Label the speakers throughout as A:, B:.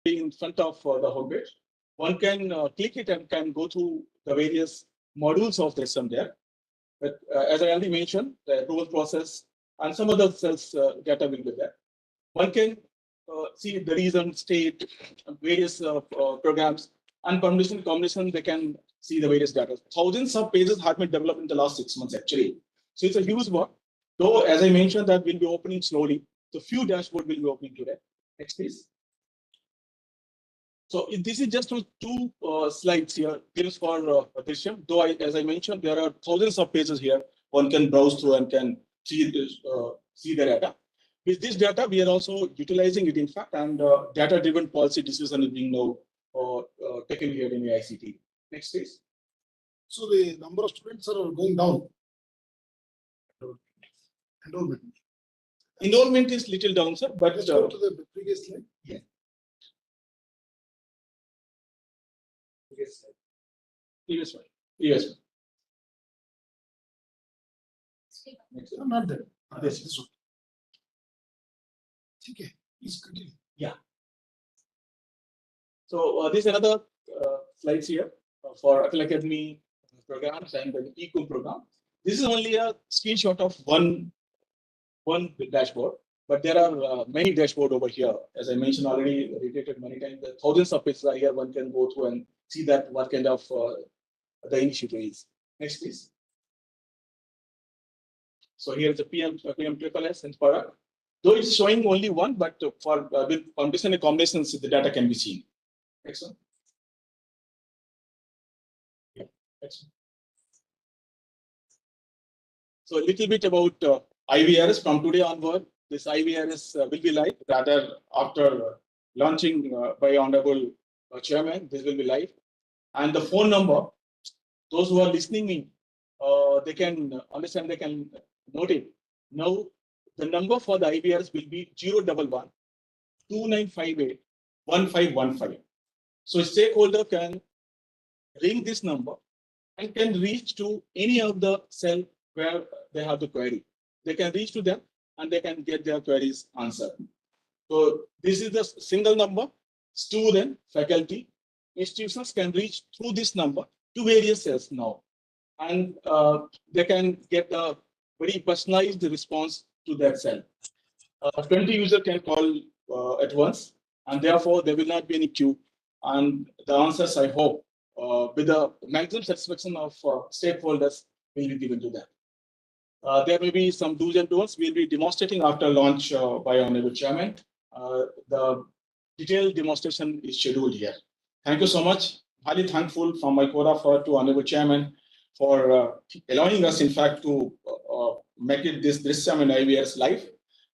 A: be in front of the homepage. One can click it and can go through the various modules of the system there. But as I already mentioned, the approval process and some other cells data will be there. One can see the reason, state, various programs, and combination, they can see the various data. Thousands of pages have been developed in the last 6 months, actually. So it's a huge work. Though, as I mentioned, that will be opening slowly. So few dashboards will be opening today. Next, please. So this is just two slides here. This for Drishyam. Though, as I mentioned, there are thousands of pages here. One can browse through and can see the data. With this data, we are also utilizing it, in fact, and data-driven policy decision is being now taken here in the ICT. Next, please.
B: So the number of students are going down.
A: Enrollment is little down, sir. But
B: let's go to the previous slide.
A: Yeah. Previous one. Previous one.
B: Next. No, not there. This one. Okay, please continue.
A: Yeah. So this is another slides here for Atal Academy programs and the ECOM program. This is only a screenshot of one dashboard, but there are many dashboards over here. As I mentioned already, repeated many times, the thousands of pages are here. One can go through and see that what kind of the initiative is. Next, please. So here is the PM SSS and product. Though it's showing only one, but for with foundation and combinations, the data can be seen. Next one. Yeah, next one. So a little bit about IVRS from today onward. This IVRS will be live. Rather, after launching by Honorable Chairman, this will be live. And the phone number, those who are listening me, they can understand, they can note it. Now, the number for the IVRS will be 011-2958-1515. So a stakeholder can ring this number and can reach to any of the cell where they have the query. They can reach to them and they can get their queries answered. So this is the single number. Student, faculty, institutions can reach through this number to various cells now. And they can get a very personalized response to that cell. 20 users can call at once, and therefore there will not be any queue. And the answers, I hope, with the maximum satisfaction of stakeholders, will be given to them. There may be some do's and don'ts. We'll be demonstrating after launch by Honorable Chairman. The detailed demonstration is scheduled here. Thank you so much. Highly thankful from my quota to Honorable Chairman for allowing us, in fact, to make it this Drishyam and IVRS live,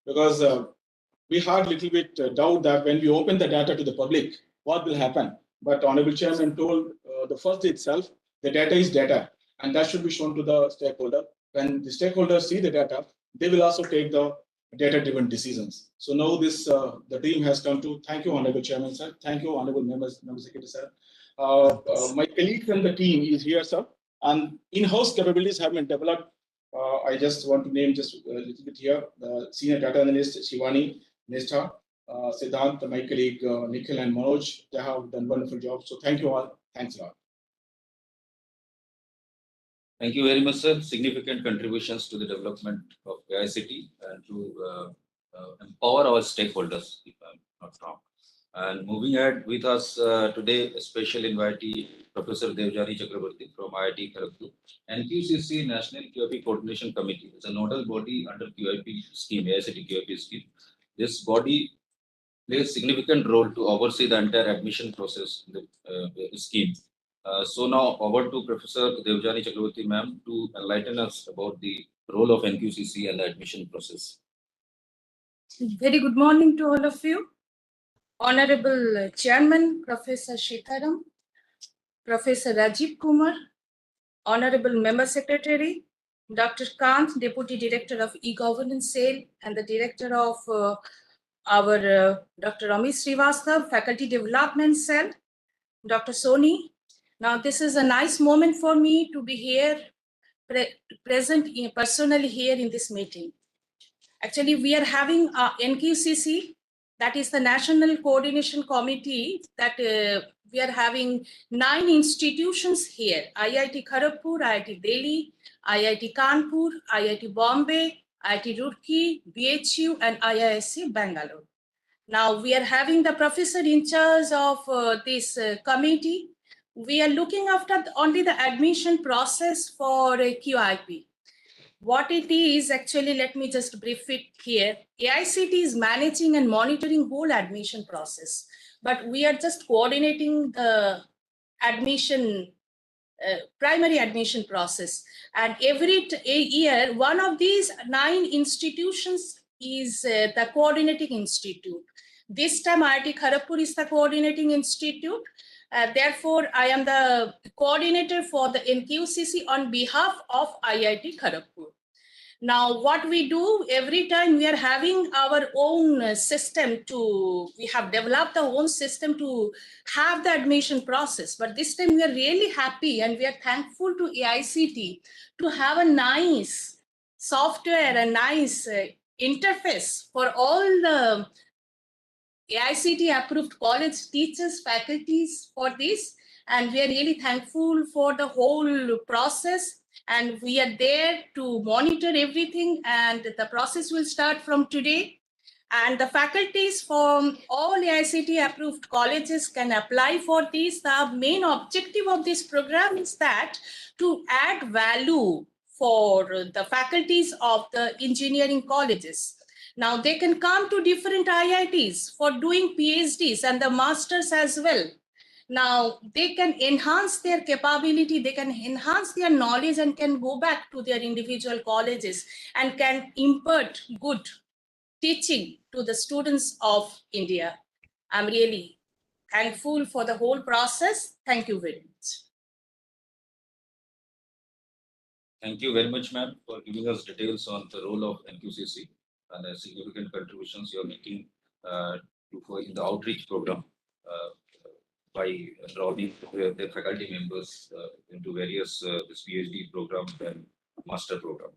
A: because we had a little bit doubt that when we open the data to the public, what will happen. But Honorable Chairman told the first day itself, the data is data, and that should be shown to the stakeholder. When the stakeholders see the data, they will also take the data-driven decisions. So now this the dream has come to. Thank you, Honorable Chairman, sir. Thank you, Honorable Members, Member Secretary, sir. My colleague from the team is here, sir. And in-house capabilities have been developed. I just want to name just a little bit here. Senior data analyst Shivani, Nestha, Siddhant, my colleague Nikhil and Manoj, they have done wonderful job. So thank you all. Thanks a lot.
C: Thank you very much, sir. Significant contributions to the development of ICT and to empower our stakeholders, if I'm not wrong. And moving ahead with us today, a special invitee, Professor Devjani Chakraborty from IIT Kharagpur. NQCC National QIP Coordination Committee is a nodal body under QIP scheme, ICT QIP scheme. This body plays a significant role to oversee the entire admission process in the scheme. So now over to Professor Devjani Chakraborty ma'am to enlighten us about the role of NQCC and the admission process.
D: Very good morning to all of you. Honorable Chairman, Professor Shikharam, Professor Rajiv Kumar, Honorable Member Secretary, Dr. Kant, Deputy Director of E-Governance Cell, and the Director of our Dr. Amit Srivastava, Faculty Development Cell, Dr. Soni. Now, this is a nice moment for me to be here, present personally here in this meeting. Actually, we are having a NQCC that is the National Coordination Committee, that we are having 9 institutions here: IIT Kharagpur, IIT Delhi, IIT Kanpur, IIT Bombay, IIT Roorkee, BHU, and IISc Bangalore. Now we are having the professor in charge of this committee. We are looking after only the admission process for QIP. What it is actually, let me just brief it here. AICT is managing and monitoring whole admission process, but we are just coordinating the admission, primary admission process. And every year, one of these 9 institutions is the coordinating institute. This time IIT Kharagpur is the coordinating institute. Therefore, I am the coordinator for the NQCC on behalf of IIT Kharagpur. Now, what we do every time, we are having our own system we have developed our own system to have the admission process. But this time we are really happy and we are thankful to AICT to have a nice software, a nice interface for all the AICT approved college teachers, faculties for this. And we are really thankful for the whole process. And we are there to monitor everything. And the process will start from today. And the faculties from all AICT approved colleges can apply for this. The main objective of this program is that to add value for the faculties of the engineering colleges. Now they can come to different IITs for doing PhDs and the masters as well. Now they can enhance their capability, they can enhance their knowledge and can go back to their individual colleges and can impart good teaching to the students of India. I'm really thankful for the whole process. Thank you very much.
C: Thank you very much, ma'am, for giving us details on the role of NQCC and the significant contributions you're making in the outreach program by enrolling the faculty members into various this PhD program and master program.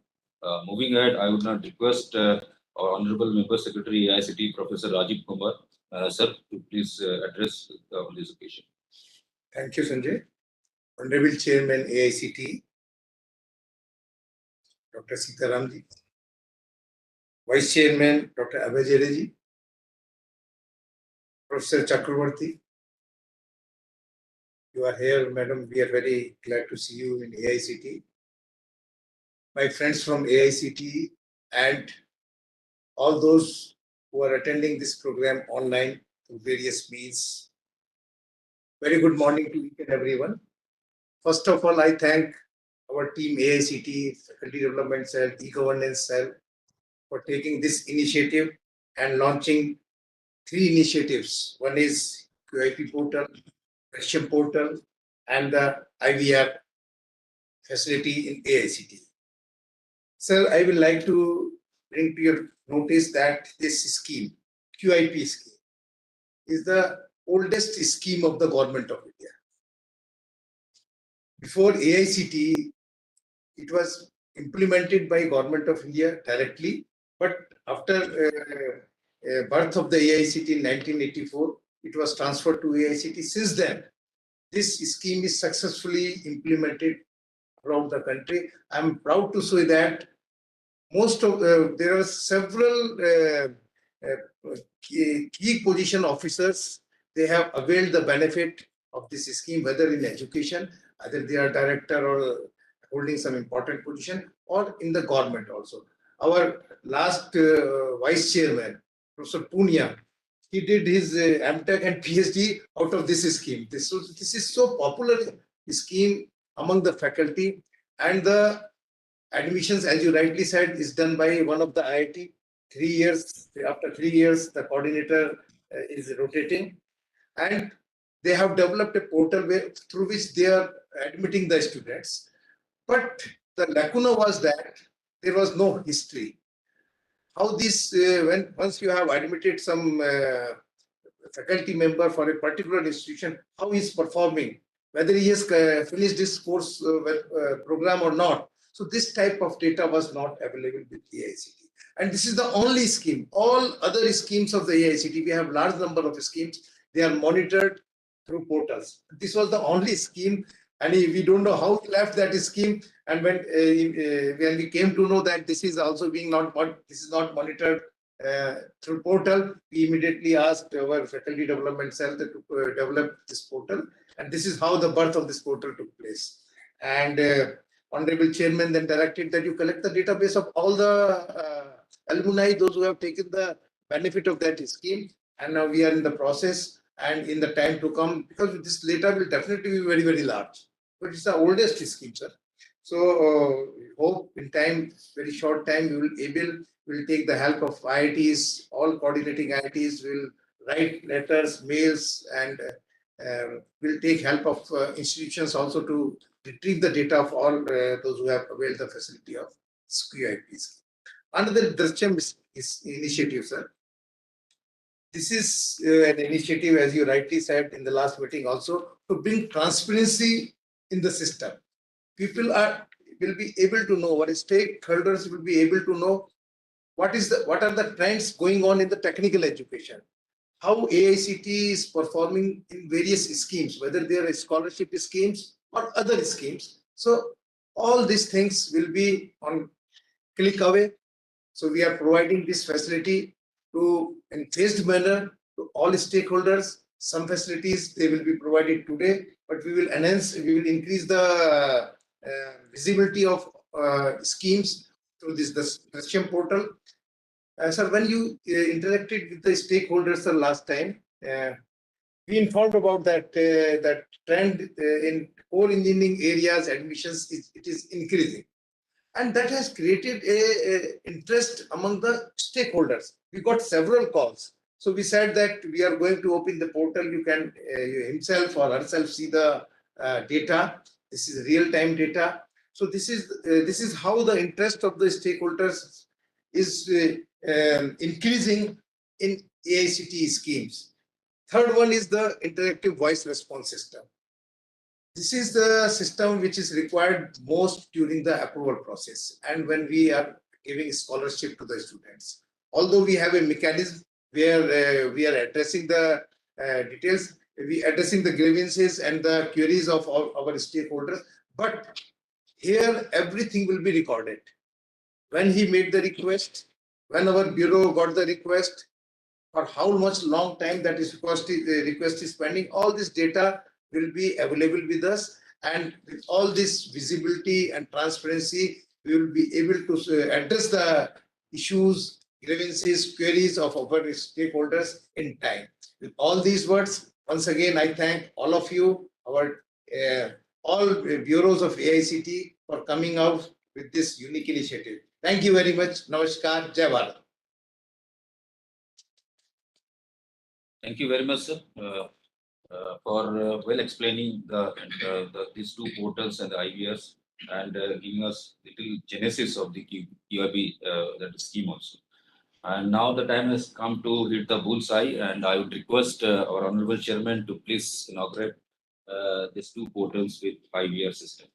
C: Moving ahead, I would now request our Honorable Member Secretary AICT, Professor Rajiv Kumar, sir, to please address on this occasion.
E: Thank you, Sanjay. Honorable Chairman AICT, Dr. Sitaramji, Vice Chairman Dr. Abhay Jadeji, Professor Chakravarti, you are here, Madam. We are very glad to see you in AICT. My friends from AICT and all those who are attending this program online through various means. Very good morning to each and everyone. First of all, I thank our team AICT, Faculty Development Cell, E-Governance Cell for taking this initiative and launching 3 initiatives. One is QIP portal, question portal, and the IVR facility in AICT. Sir, I would like to bring to your notice that this scheme, QIP scheme, is the oldest scheme of the government of India. Before AICT, it was implemented by government of India directly, but after birth of the AICT in 1984, it was transferred to AICT. Since then, this scheme is successfully implemented throughout the country. I'm proud to say that there are several key position officers. They have availed the benefit of this scheme, whether in education, either they are director or holding some important position, or in the government also. Our last vice chairman, Professor Punia, he did his MTech and PhD out of this scheme. This is so popular scheme among the faculty, and the admissions, as you rightly said, is done by one of the IIT. 3 years, after 3 years, the coordinator is rotating, and they have developed a portal through which they are admitting the students. But the lacuna was that there was no history. How this, once you have admitted some faculty member for a particular institution, how he is performing, whether he has finished his course program or not. So this type of data was not available with the AICT. And this is the only scheme. All other schemes of the AICT, we have large number of schemes, they are monitored through portals. This was the only scheme, and we don't know how we left that scheme. And when we came to know that this is also being this is not monitored through portal, we immediately asked our faculty development cell to develop this portal, and this is how the birth of this portal took place. And Honorable Chairman then directed that you collect the database of all the alumni, those who have taken the benefit of that scheme, and now we are in the process, and in the time to come, because this data will definitely be very, very large. But it's the oldest scheme, sir. So hope in time, very short time, we will take the help of IITs, all coordinating IITs will write letters, mails, and will take help of institutions also to retrieve the data of all those who have availed the facility of QIPs. Another Drishyam is initiative, sir. This is an initiative, as you rightly said in the last meeting also, to bring transparency in the system. People will be able to know, our stakeholders will be able to know what are the trends going on in the technical education, how AICT is performing in various schemes, whether they are scholarship schemes or other schemes. So all these things will be on click away. So we are providing this facility in phased manner to all stakeholders. Some facilities they will be provided today, but we will increase the visibility of schemes through this Drishyam portal. Sir, when you interacted with the stakeholders the last time, we informed about that that trend in core engineering areas admissions it is increasing, and that has created a interest among the stakeholders. We got several calls, so we said that we are going to open the portal. You can himself or herself see the data. This is real-time data. So this is how the interest of the stakeholders is increasing in AICT schemes. Third one is the interactive voice response system. This is the system which is required most during the approval process and when we are giving scholarship to the students. Although we have a mechanism where we are addressing the details, we are addressing the grievances and the queries of our stakeholders, but here everything will be recorded. When he made the request, when our bureau got the request, or how much long time that request is pending, all this data will be available with us, and with all this visibility and transparency, we will be able to address the issues, grievances, queries of our stakeholders in time. With all these words, once again, I thank all of you, our all bureaus of AICT for coming out with this unique initiative. Thank you very much. Namaskar. Jai Bharat.
C: Thank you very much, sir, for well explaining these two portals and the IVRS and giving us little genesis of the QIP that scheme also. And now the time has come to hit the bullseye, and I would request our Honorable Chairman to please inaugurate these two portals with 5-year system.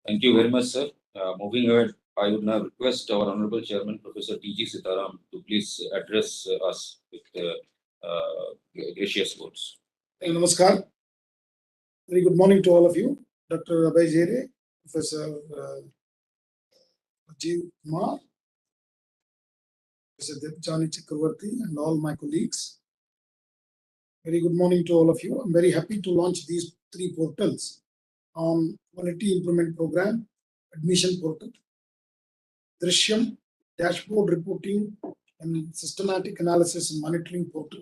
C: Thank you very much, sir. Moving ahead, I would now request our Honorable Chairman, Professor T.G. Sitaram, to please address us with gracious words.
B: Namaskar. Very good morning to all of you. Dr. Abhay Jere, Professor Rajiv Kumar, Professor Debjani Chakravarti, and all my colleagues. Very good morning to all of you. I'm very happy to launch these three portals on Quality Improvement Program, Admission Portal, Drishyam, dashboard reporting and systematic analysis and monitoring portal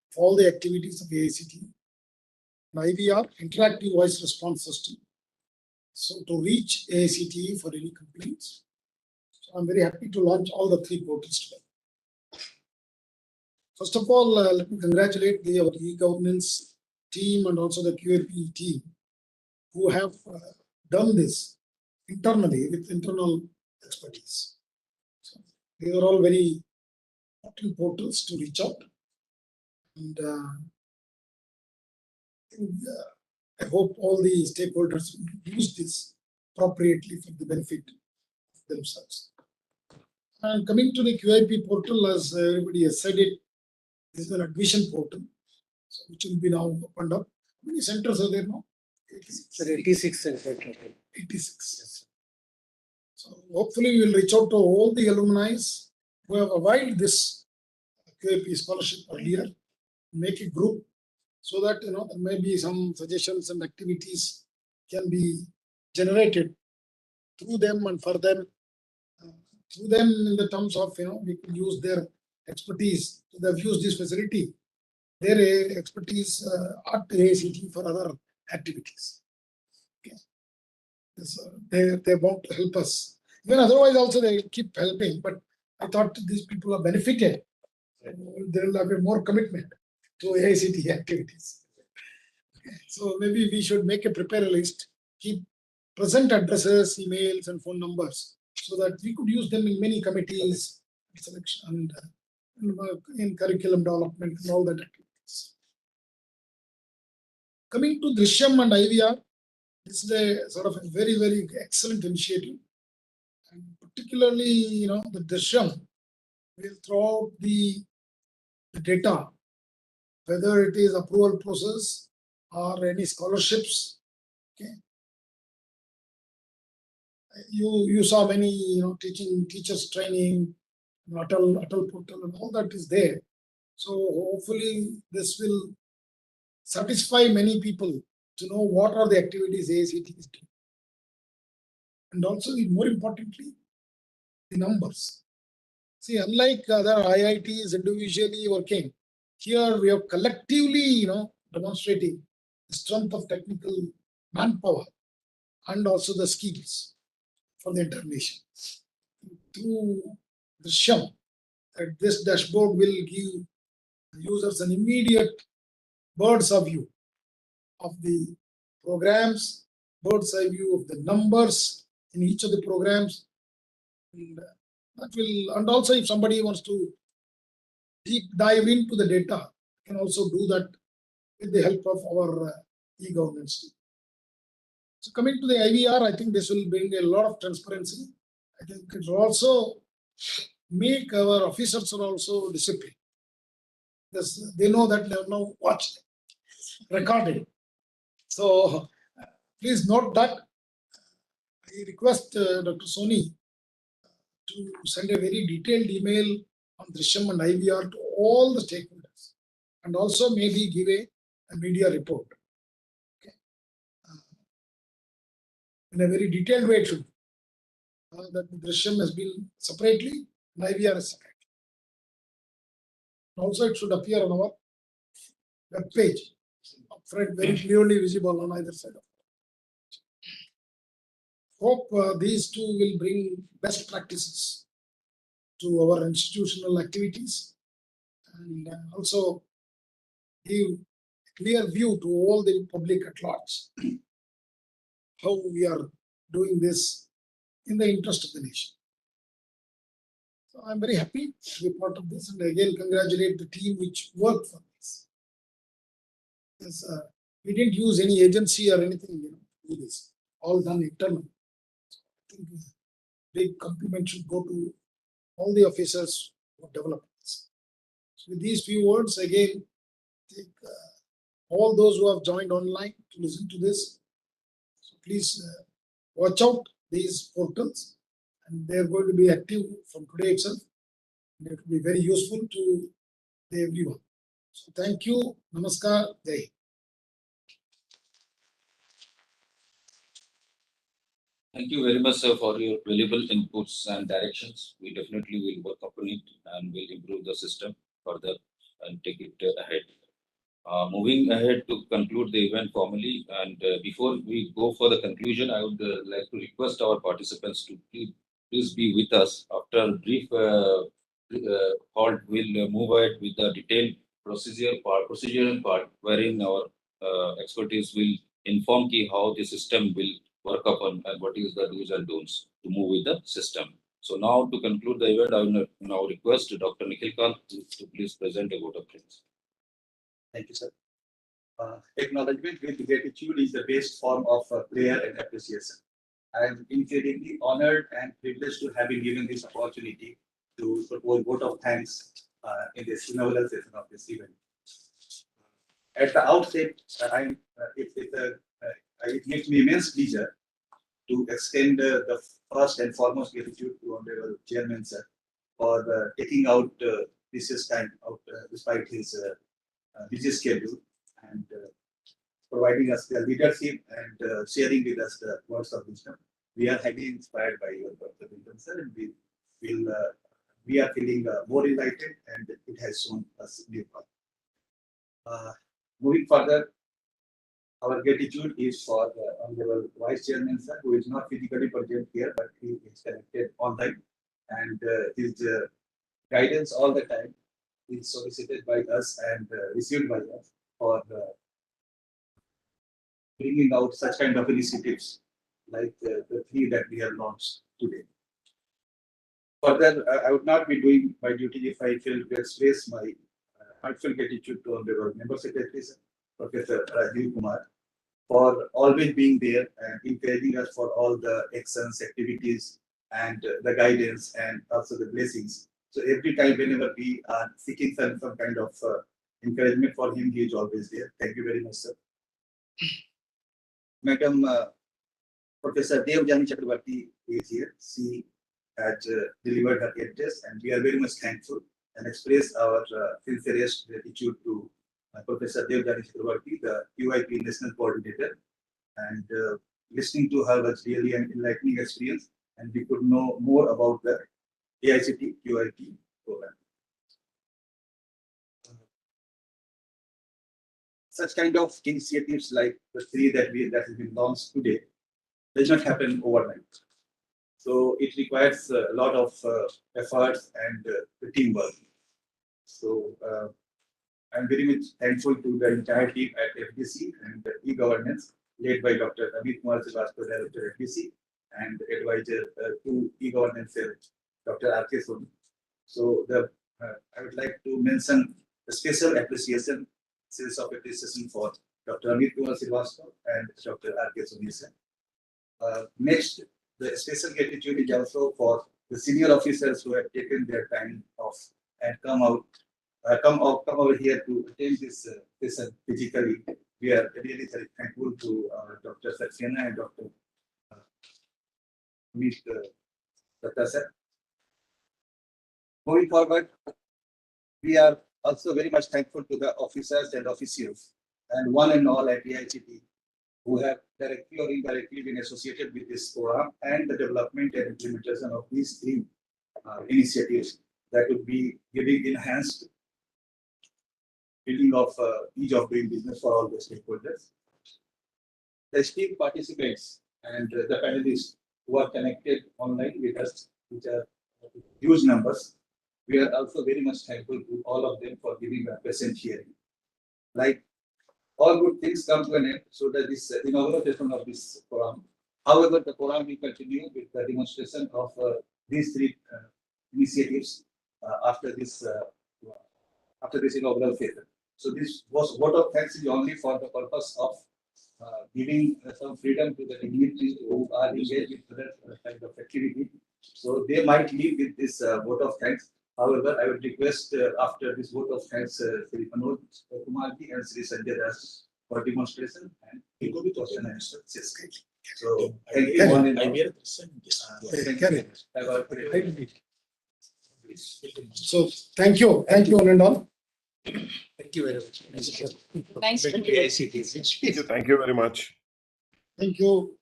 B: for all the activities of AICT. An IVR, interactive voice response system. So to reach AICTE for any complaints. So I'm very happy to launch all the 3 portals today. First of all, let me congratulate our e-governance team and also the QIP team who have done this internally with internal expertise. So they are all very important portals to reach out. And I hope all the stakeholders will use this appropriately for the benefit of themselves. And coming to the QIP portal, as everybody has said it, this is an admission portal, so which will be now opened up. How many centers are there now?
F: 86 centers.
B: 86. Yes. So hopefully we will reach out to all the alumni who have availed this QIP scholarship earlier, make a group so that there may be some suggestions and activities can be generated through them and for them, through them in the terms of we can use their expertise. So they've used this facility, their expertise at AICT for other activities. Okay. So they want to help us. Even otherwise also they keep helping, but I thought these people are benefited. They will have a more commitment to AICT activities. Okay. So maybe we should prepare a list, keep present addresses, emails and phone numbers so that we could use them in many committees, selection and in curriculum development and all that activities. Coming to Drishyam and IVR, this is a sort of a very, very excellent initiative. And particularly, the Drishyam will throw out the data, whether it is approval process or any scholarships. Okay. You saw many, teachers training, Atal portal and all that is there. So hopefully this will satisfy many people to know what are the activities AICT is doing. And also, more importantly, the numbers. See, unlike other IITs individually working, here we have collectively, demonstrating the strength of technical manpower and also the skills for the entire nation. Through Drishyam, this dashboard will give users an immediate bird's eye view of the programs, bird's eye view of the numbers in each of the programs. And that will, and also if somebody wants to deep dive into the data, can also do that with the help of our e-governance team. So coming to the IVR, I think this will bring a lot of transparency. I think it will also make our officers also disciplined. Because they know that they have now watched, recorded. So please note that. I request Dr. Soni to send a very detailed email on Drishyam and IVR to all the stakeholders and also maybe give a media report. Okay. In a very detailed way, it should that Drishyam has been separately and IVR is separate. Also, it should appear on our web page, upfront, very clearly visible on either side. Hope these two will bring best practices to our institutional activities and also give a clear view to all the public at large how we are doing this in the interest of the nation. So I'm very happy to be part of this and again congratulate the team which worked for this. Because, we didn't use any agency or anything to do this, all done internally. I think big compliment should go to all the officers who developed this. So with these few words, again, I think all those who have joined online to listen to this, so please watch out these portals, and they are going to be active from today itself. And it will be very useful to everyone. So thank you. Namaskar. Jai.
C: Thank you very much, sir, for your valuable inputs and directions. We definitely will work upon it and will improve the system further and take it ahead. Moving ahead to conclude the event formally, and before we go for the conclusion, I would like to request our participants to please be with us. After a brief halt, we'll move ahead with the detailed procedural part, wherein our expertise will inform key how the system will work upon and what is the do's and don'ts to move with the system. So now to conclude the event, I will now request Dr. Nikhil Kant to please present a vote of thanks.
A: Thank you, sir. Acknowledgement with gratitude is the best form of prayer and appreciation. I am incredibly honored and privileged to have been given this opportunity to propose vote of thanks in this inaugural session of this event. At the outset, it gives me immense pleasure to extend the first and foremost gratitude to Honorable Chairman, sir, for taking out this time out despite his busy schedule and providing us the leadership and sharing with us the words of wisdom. We are highly inspired by your Dr. Vinton, sir, and we are feeling more enlightened, and it has shown us new path. Moving further, our gratitude is for the Honorable Vice Chairman, sir, who is not physically present here, but he is connected online, and his guidance all the time is solicited by us and received by us for bringing out such kind of initiatives like the three that we have launched today. Further, I would not be doing my duty if I fail to express my heartfelt gratitude to Honorable Member Secretary, Professor Rajiv Kumar, for always being there and encouraging us for all the actions, activities, and the guidance and also the blessings. So every time whenever we are seeking some kind of encouragement for him, he is always there. Thank you very much, sir. Madam Professor Devjani Chakrabarti is here. She has delivered her address, and we are very much thankful and express our sincerest gratitude to Professor Devjani Chakrabarti, the QIP National Coordinator. And listening to her was really an enlightening experience, and we could know more about the AICT QIP program. Such kind of initiatives like the three that has been launched today does not happen overnight. So it requires a lot of efforts and teamwork. So I'm very much thankful to the entire team at FDC and e-governance led by Dr. Amit Kumar Srivastava, Director FDC, and advisor to e-governance, Dr. R.K. Soni. So I would like to mention the special appreciation, sense of appreciation for Dr. Amit Kumar Srivastava and Dr. R.K. Soni. Next, the special gratitude is also for the senior officers who have taken their time off and come over here to attend this session physically. We are really very thankful to Dr. Saxena and Dr. Amit Datta sir. Going forward, we are also very much thankful to the officers and officials and one and all at AICT who have directly or indirectly been associated with this program and the development and implementation of these three initiatives that would be giving enhanced building of ease of doing business for all the stakeholders. The esteemed participants and the panelists who are connected online with us, which are huge numbers, we are also very much thankful to all of them for giving a present hearing. Like all good things come to an end, so that this inauguration of this program. However, the program will continue with the demonstration of these three initiatives after this inaugural phase. So this was vote of thanks is only for the purpose of giving some freedom to the dignitaries who are engaged with other kind of activity. So they might leave with this vote of thanks. However, I would request after this vote of thanks, Sri Manoj Kumarji and Sri Sanjay Das for demonstration and we go with question and answer. So thank you. Have a great day.
B: So thank you, one and all.
F: Thank you very much.
D: Thanks.
F: AICT.
G: Thank you very much.
B: Thank you.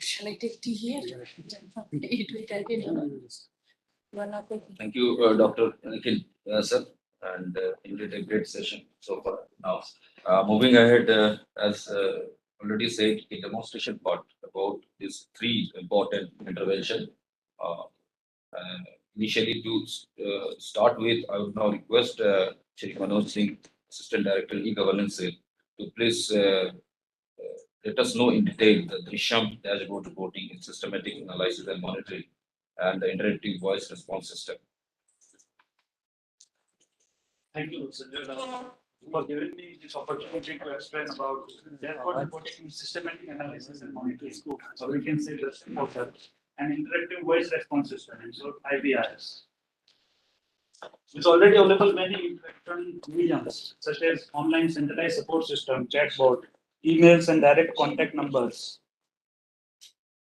D: Shall I take tea here? It will continue. One of the.
C: Thank you, Dr. Nikhil, sir, and you did a great session so far. Now, moving ahead, as already said, a demonstration part about these three important intervention. Uh, Initially, to start with, I would now request Shri Manoj Singh, Assistant Director E-Governance, to please let us know in detail the Drishyam dashboard reporting, its systematic analysis and monitoring, and the interactive voice response system.
G: Thank you, Sanjay, for giving me this opportunity to explain about dashboard reporting, systematic analysis and monitoring. So we can say the portal and interactive voice response system, so IVRS. It's already available many interaction mediums such as online centralized support system, chatbot, emails and direct contact numbers.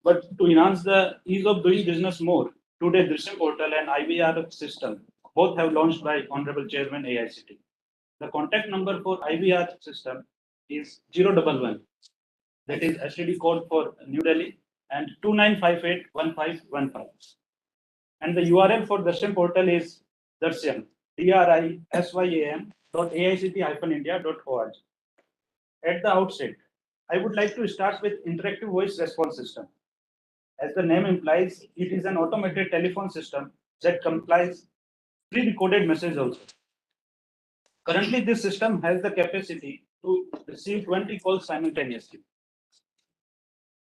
G: But to enhance the ease of doing business more, today Drishyam portal and IVR system both have launched by Honorable Chairman AICT. The contact number for IVR system is 011. That is STD code for New Delhi and 29581515. And the URL for Drishyam portal is Drishyam, DRISYAM.AICT-India.org. At the outset, I would like to start with interactive voice response system. As the name implies, it is an automated telephone system that complies pre-recorded message also. Currently, this system has the capacity to receive 20 calls simultaneously,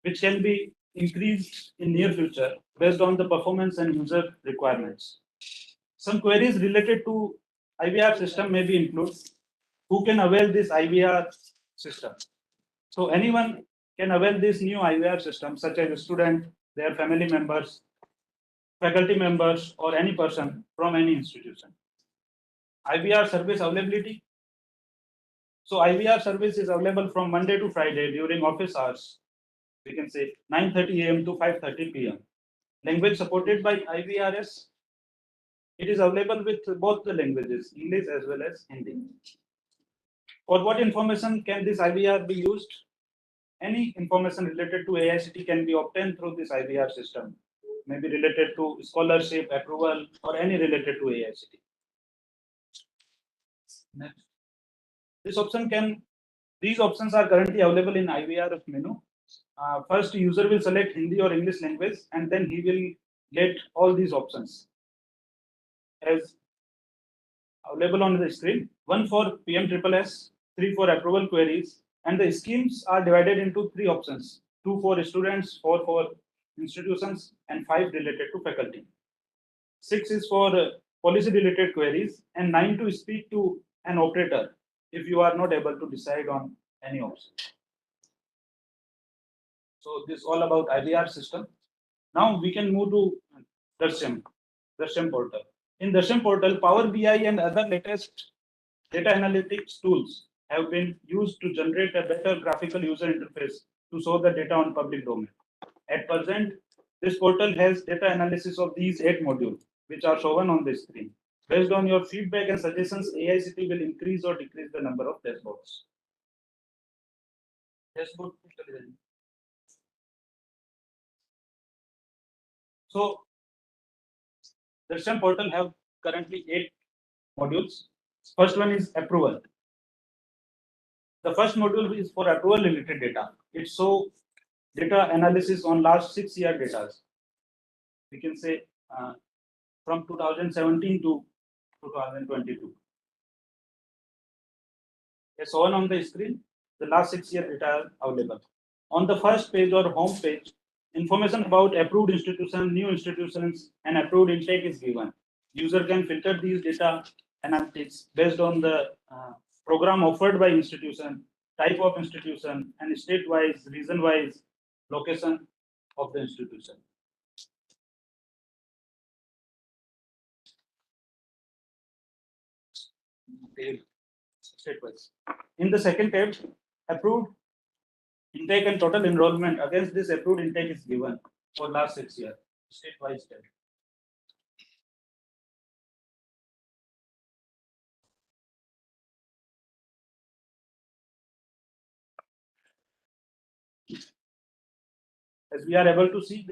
G: which can be increased in near future based on the performance and user requirements. Some queries related to IVR system may be included. Who can avail this IVR system? So anyone can avail this new IVR system, such as a student, their family members, faculty members, or any person from any institution. IVR service availability. So IVR service is available from Monday to Friday during office hours. We can say 9:30 a.m. to 5:30 p.m. Language supported by IVRS. It is available with both the languages, English as well as Hindi. For what information can this IVR be used? Any information related to AICT can be obtained through this IVR system, maybe related to scholarship, approval, or any related to AICT. Next. These options are currently available in IVR menu. First, user will select Hindi or English language, and then he will get all these options as available on the screen. One for PMSSS, 3 for approval queries, and the schemes are divided into 3 options: 2 for students, 4 for institutions, and 5 related to faculty. 6 is for policy related queries, and 9 to speak to an operator if you are not able to decide on any option. So this is all about IVR system. Now we can move to Drishyam portal. In Drishyam portal, Power BI and other latest data analytics tools have been used to generate a better graphical user interface to show the data on public domain. At present, this portal has data analysis of these 8 modules, which are shown on the screen. Based on your feedback and suggestions, AICT will increase or decrease the number of dashboards. Dashboard. So, the Drishyam portal have currently 8 modules. First one is approval. The first module is for approval related data. It shows data analysis on last 6 year data. We can say from 2017 to 2022. As shown on the screen, the last 6 year data are available. On the first page or home page, information about approved institutions, new institutions, and approved intake is given. User can filter these data analytics based on the program offered by institution, type of institution, and state-wise, region-wise location of the institution. State-wise. In the second tab, approved intake and total enrollment against this approved intake is given for last 6 years, state-wise tab. As we are able to see,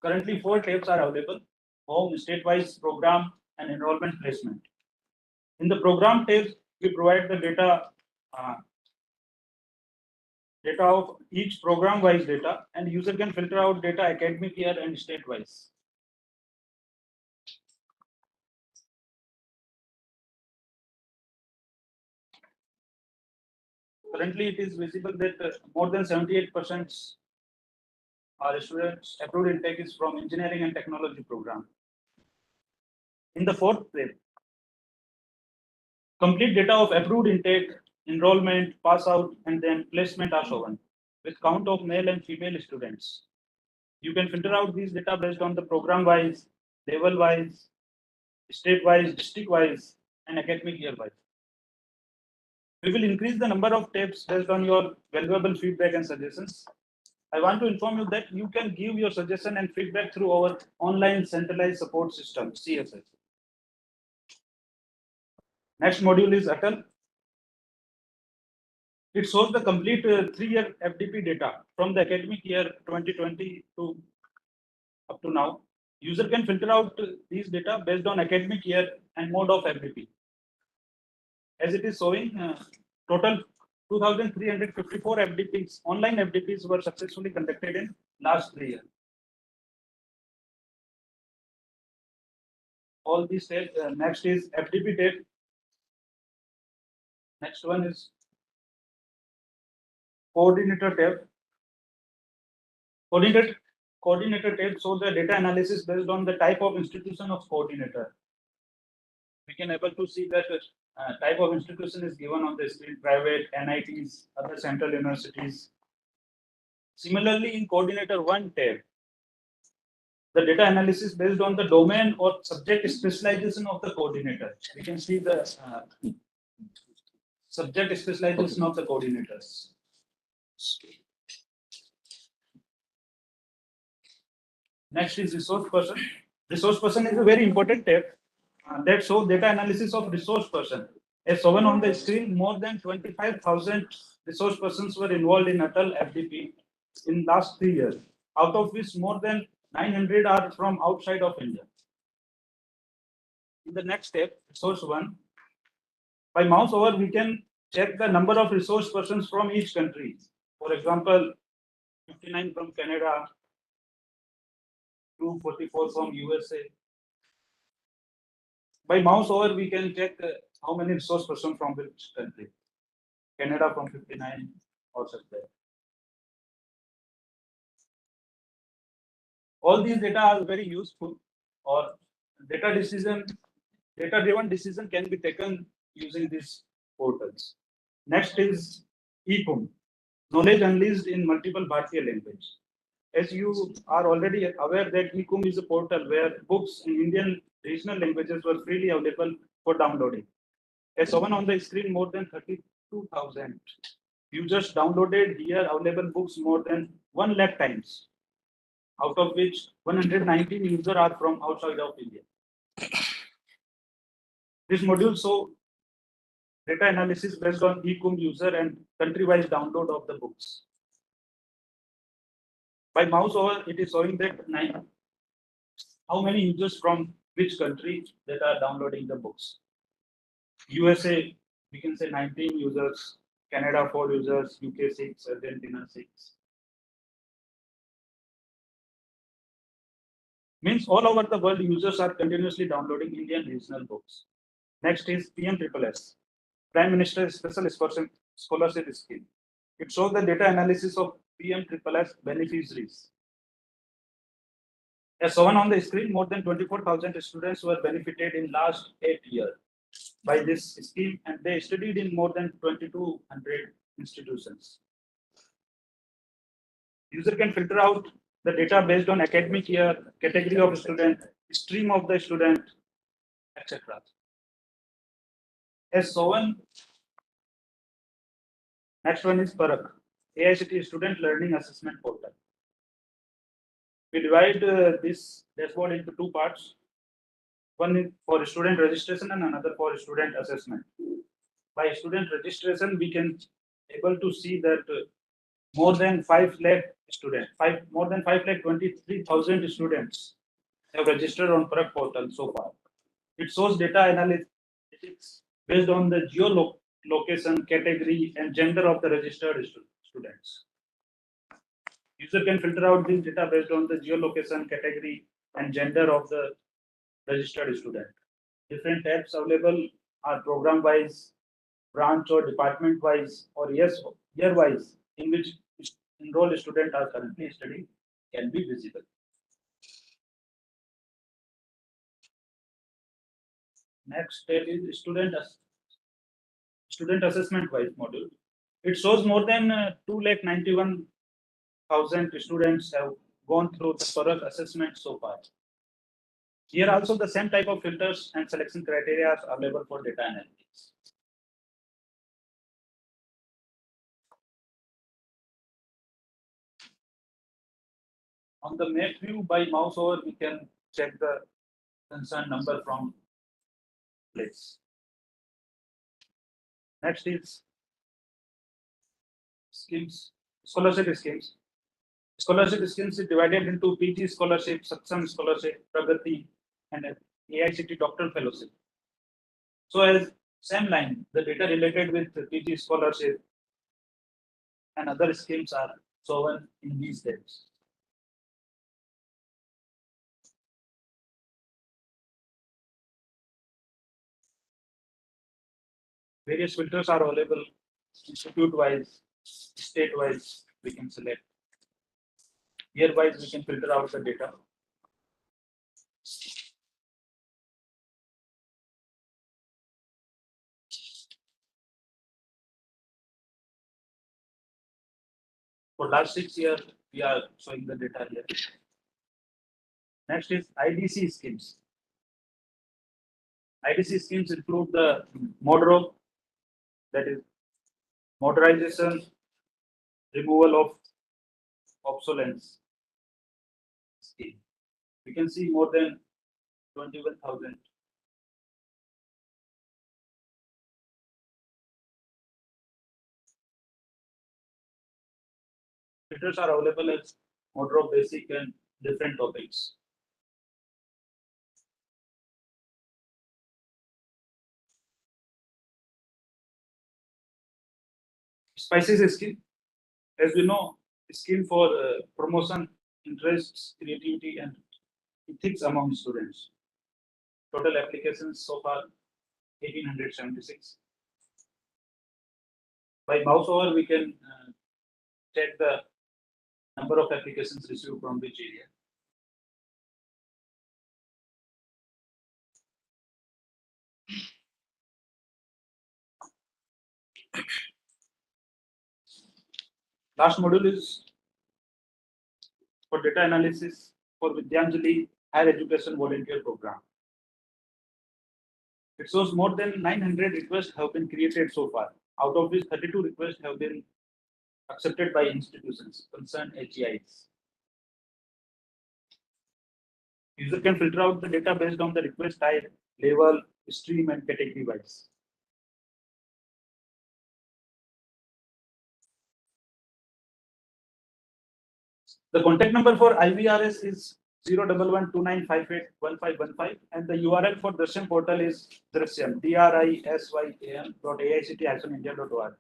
G: currently 4 tabs are available: home, state-wise, program, and enrollment placement. In the program tab, we provide the data of each program-wise data, and user can filter out data academic year and state-wise. Currently, it is visible that more than 78% our students approved intake is from engineering and technology program. In the 4th tab, complete data of approved intake, enrollment, pass out, and then placement are shown with count of male and female students. You can filter out these data based on the program wise, level wise, state wise, district wise, and academic year wise. We will increase the number of tabs based on your valuable feedback and suggestions. I want to inform you that you can give your suggestion and feedback through our online centralized support system, CSS. Next module is Atal. It shows the complete 3-year FDP data from the academic year 2020 to up to now. User can filter out these data based on academic year and mode of FDP. As it is showing, total 2,354 FDPs, online FDPs were successfully conducted in last 3 years. All these tabs, next is FDP tab. Next one is coordinator tab. Coordinator tab shows the data analysis based on the type of institution of coordinator. We can able to see that type of institution is given on the screen: private, NITs, other central universities. Similarly, in coordinator 1 tab, the data analysis based on the domain or subject specialization of the coordinator. We can see the subject specialization of the coordinators. Next is resource person. Resource person is a very important tab that shows data analysis of resource person. As shown on the screen, more than 25,000 resource persons were involved in Atal FDP in last 3 years, out of which more than 900 are from outside of India. In the next step, resource 1, by mouse over, we can check the number of resource persons from each country. For example, 59 from Canada, 244 from USA. By mouse over, we can check how many resource persons from which country. Canada from 59 or such that. All these data are very useful, or data-driven decision can be taken using these portals. Next is EPUM, knowledge unleashed in multiple Bharatiya language. As you are already aware that EPUM is a portal where books in Indian regional languages were freely available for downloading. As shown on the screen, more than 32,000 users downloaded here available books more than 1 lakh times, out of which 119 users are from outside of India. This module shows data analysis based on EPUM user and country-wise download of the books. By mouse over, it is showing that how many users from which country that are downloading the books. USA, we can say 19 users, Canada 4 users, UK 6, Argentina 6. Means all over the world, users are continuously downloading Indian regional books. Next is PMSSS, Prime Minister's Special Scholarship Scheme. It shows the data analysis of PMSSS beneficiaries. As shown on the screen, more than 24,000 students were benefited in last 8 years by this scheme, and they studied in more than 2,200 institutions. User can filter out the data based on academic year, category of student, stream of the student, etc. As shown, next one is Parak, AICTE Student Learning Assessment Portal. We divide this dashboard into 2 parts. One is for student registration and another for student assessment. By student registration, we can able to see that more than 5 lakh students, more than 5 lakh 23,000 students have registered on Parag portal so far. It shows data analytics based on the geolocation, category, and gender of the registered students. User can filter out this data based on the geolocation, category, and gender of the registered student. Different tabs available are program-wise, branch or department-wise, or year-wise, in which enrolled students are currently studying can be visible. Next step is student assessment-wise module. It shows more than 291,000 students have gone through the Parag assessment so far. Here also the same type of filters and selection criteria are available for data analytics. On the map view by mouse over, we can check the concerned number from place. Next is schemes, scholarship schemes. Scholarship schemes is divided into PG scholarship, Saksam scholarship, Pragati, and AICT doctoral fellowship. So as same line, the data related with the PG scholarship and other schemes are shown in these tabs. Various filters are available, institute-wise, state-wise, we can select. Year-wise, we can filter out the data. For last 6 years, we are showing the data here. Next is IDC schemes. IDC schemes include the MODRO, that is motorization, removal of obsolescence scheme. We can see more than 21,000. Filters are available as MODRO basic and different topics. Spices scheme, as we know, scheme for promotion, interests, creativity, and ethics among students. Total applications so far 1876. By mouse over, we can check the number of applications received from which area. Last module is for data analysis for Vidyanjali Higher Education Volunteer Program. It shows more than 900 requests have been created so far, out of which 32 requests have been accepted by institutions, concerned HEIs. User can filter out the data based on the request type, level, stream, and category wise. The contact number for IVRS is 01129581515, and the URL for Drishyam portal is Drishyam, drisyam.aict-india.org.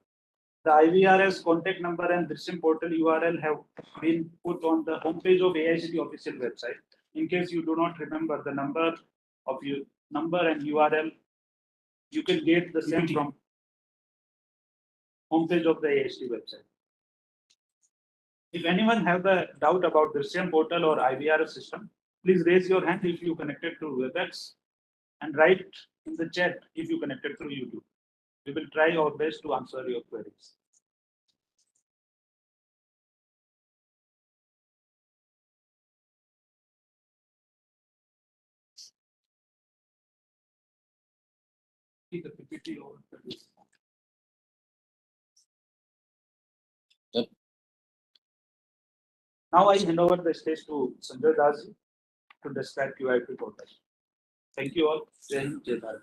G: The IVRS contact number and Drishyam portal URL have been put on the homepage of AICT official website. In case you do not remember the number and URL, you can get the same from homepage of the AICT website. If anyone have the doubt about Drishyam portal or IVRS system, please raise your hand if you connected to WebEx and write in the chat if you connected through YouTube. We will try our best to answer your queries. The PPT or
C: Yep.
G: Now I hand over the stage to Sanjay Das to describe QIP portal. Thank you all. Jai Hind, Jai Bharat.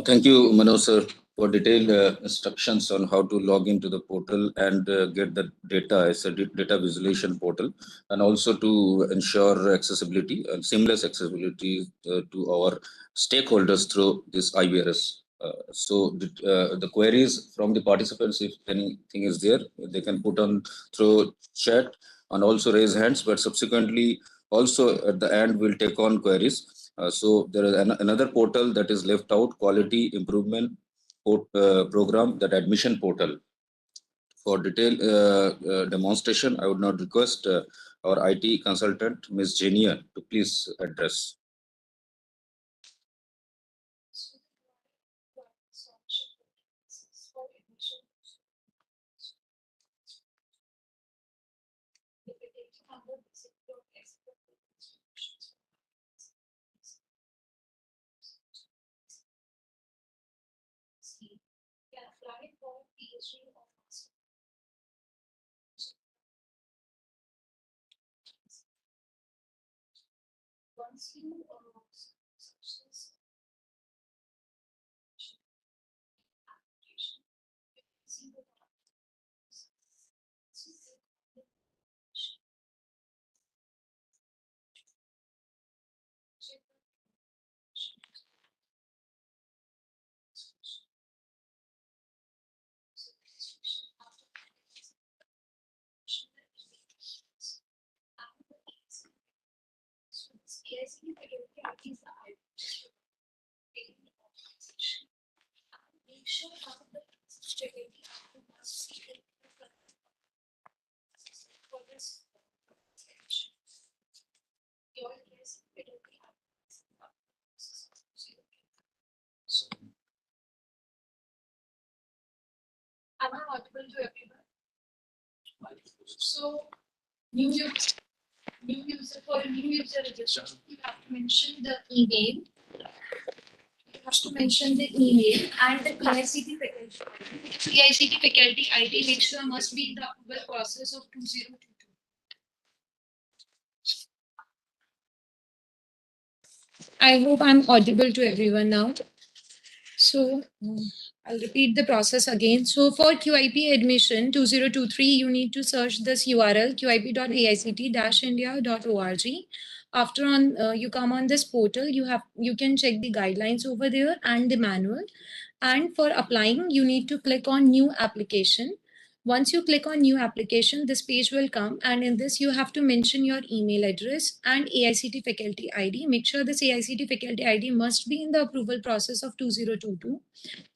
C: Thank you, Manoj sir, for detailed instructions on how to log into the portal and get the data as a data visualization portal, and also to ensure accessibility and seamless accessibility to our stakeholders through this IVRS. So the queries from the participants, if anything is there, they can put on through chat and also raise hands, but subsequently also at the end we'll take on queries. So there is another portal that is left out, quality improvement program, that admission portal. For detailed demonstration, I would now request our IT consultant, Ms. Jenia, to please address.
D: Once you see the Am I audible to everyone? So, new user for a new user registration, you have to mention the email. You have to mention the email and the KICT faculty. KICT faculty ID make sure must be in the approval process of 2022. I hope I'm audible to everyone now. So I'll repeat the process again. So for QIP admission 2023, you need to search this URL qip.aict-india.org. After you come on this portal, you can check the guidelines over there and the manual. And for applying, you need to click on new application. Once you click on new application, this page will come, and in this you have to mention your email address and AICT faculty ID. Make sure this AICT faculty ID must be in the approval process of 2022.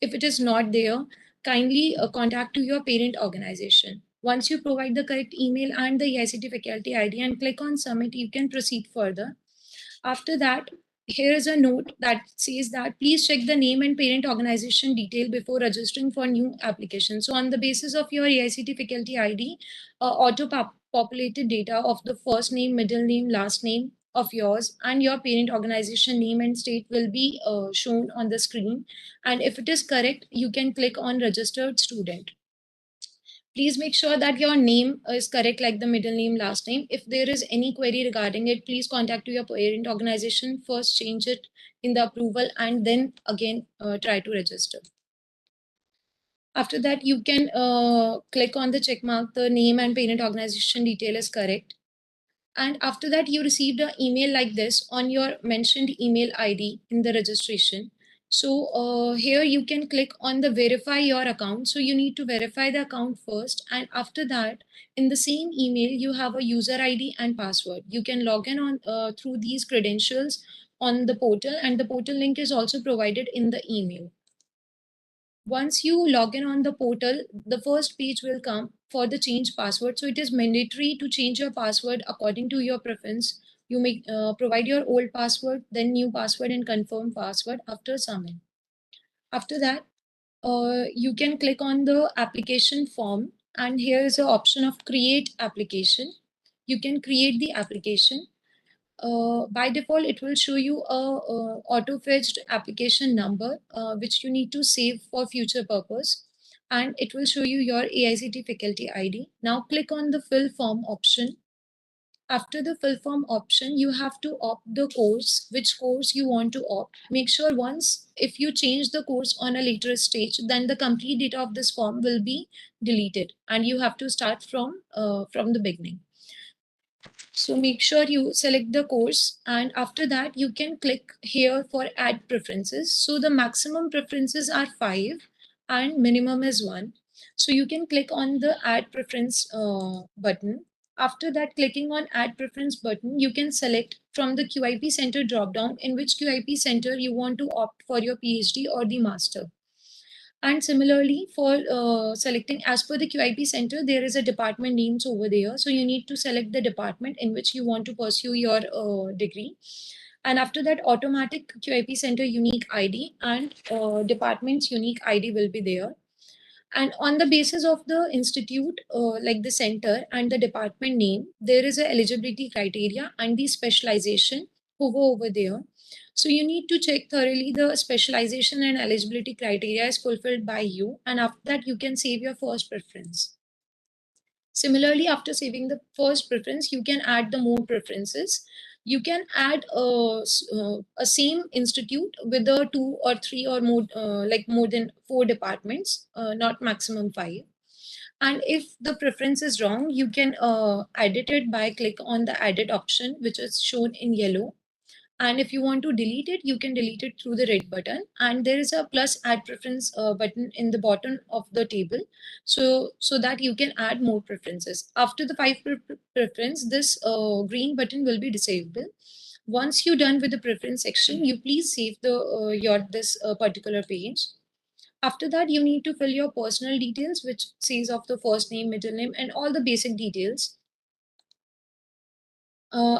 D: If it is not there, kindly contact to your parent organization. Once you provide the correct email and the AICT faculty ID and click on submit, you can proceed further. After that, here is a note that says that please check the name and parent organization detail before registering for new application. So on the basis of your AICT faculty ID, auto-populated data of the first name, middle name, last name of yours and your parent organization name and state will be shown on the screen. And if it is correct, you can click on registered student. Please make sure that your name is correct, like the middle name, last name. If there is any query regarding it, please contact your parent organization. First change it in the approval and then again try to register. After that, you can click on the check mark, the name and parent organization detail is correct. And after that, you received an email like this on your mentioned email ID in the registration. So here you can click on the verify your account. So you need to verify the account first. And after that, in the same email, you have a user ID and password. You can log in on through these credentials on the portal, and the portal link is also provided in the email. Once you log in on the portal, the first page will come for the change password. So it is mandatory to change your password according to your preference. You may provide your old password, then new password and confirm password after submit. After that, you can click on the application form, and here is the option of create application. You can create the application. By default, it will show you a auto-fetched application number, which you need to save for future purpose. And it will show you your AICT faculty ID. Now click on the fill form option.
H: After the fill form option, you have to opt the course, which course you want to opt. Make sure once if you change the course on a later stage, then the complete data of this form will be deleted and you have to start from the beginning. So make sure you select the course, and after that you can click here for add preferences. So the maximum preferences are 5 and minimum is 1. So you can click on the add preference button. After that, clicking on add preference button, you can select from the QIP center dropdown in which QIP center you want to opt for your PhD or the master. And similarly, for selecting as per the QIP center, there is a department names over there. So you need to select the department in which you want to pursue your degree. And after that, automatic QIP center unique ID and department's unique ID will be there. And on the basis of the institute, like the center and the department name, there is a eligibility criteria and the specialization over there. So you need to check thoroughly the specialization and eligibility criteria is fulfilled by you. And after that, you can save your first preference. Similarly, after saving the first preference, you can add the more preferences. You can add a same institute with the 2 or 3 or more, like more than 4 departments, not maximum 5. And if the preference is wrong, you can edit it by click on the edit option, which is shown in yellow. And if you want to delete it, you can delete it through the red button. And there is a plus add preference button in the bottom of the table. So that you can add more preferences. After the 5 preference, this green button will be disabled. Once you're done with the preference section, you please save the this particular page. After that, you need to fill your personal details, which says of the first name, middle name, and all the basic details.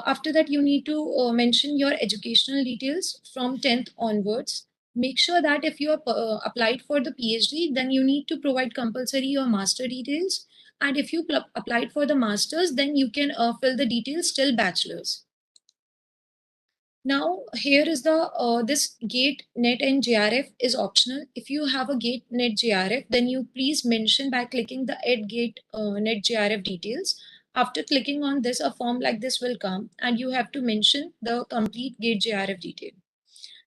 H: After that, you need to mention your educational details from 10th onwards. Make sure that if you are applied for the PhD, then you need to provide compulsory your master details. And if you applied for the masters, then you can fill the details till bachelor's. Now, here is the this GATE, NET and JRF is optional. If you have a GATE, NET, JRF, then you please mention by clicking the Add GATE, NET, JRF details. After clicking on this, a form like this will come and you have to mention the complete GATE, JRF detail.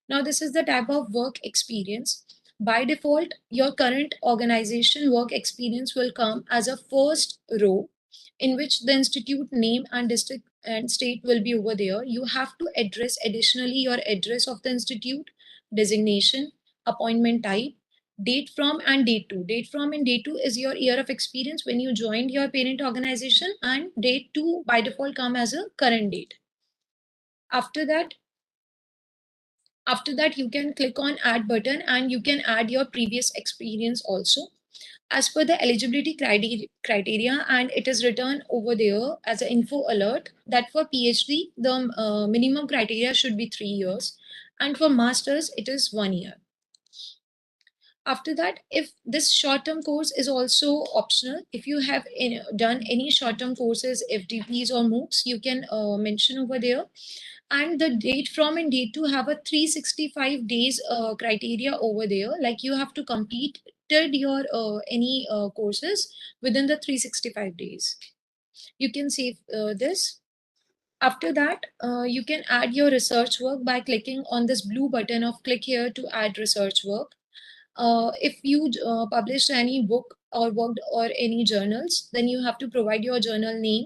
H: Now, this is the type of work experience. By default, your current organization work experience will come as a first row in which the institute name and district and state will be over there. You have to address additionally your address of the institute, designation, appointment type, date from and date to. Date from and date to is your year of experience when you joined your parent organization, and date to by default come as a current date. After that, you can click on add button and you can add your previous experience also. As per the eligibility criteria, and it is written over there as an info alert that for PhD, the minimum criteria should be 3 years. And for masters, it is 1 year. After that, if this short-term course is also optional, if you have done any short-term courses, FDPs or MOOCs, you can mention over there. And the date from and date to have a 365 days criteria over there. Like you have to complete your any courses within the 365 days. You can save this. After that, you can add your research work by clicking on this blue button of click here to add research work. If you published any book or worked or any journals, then you have to provide your journal name,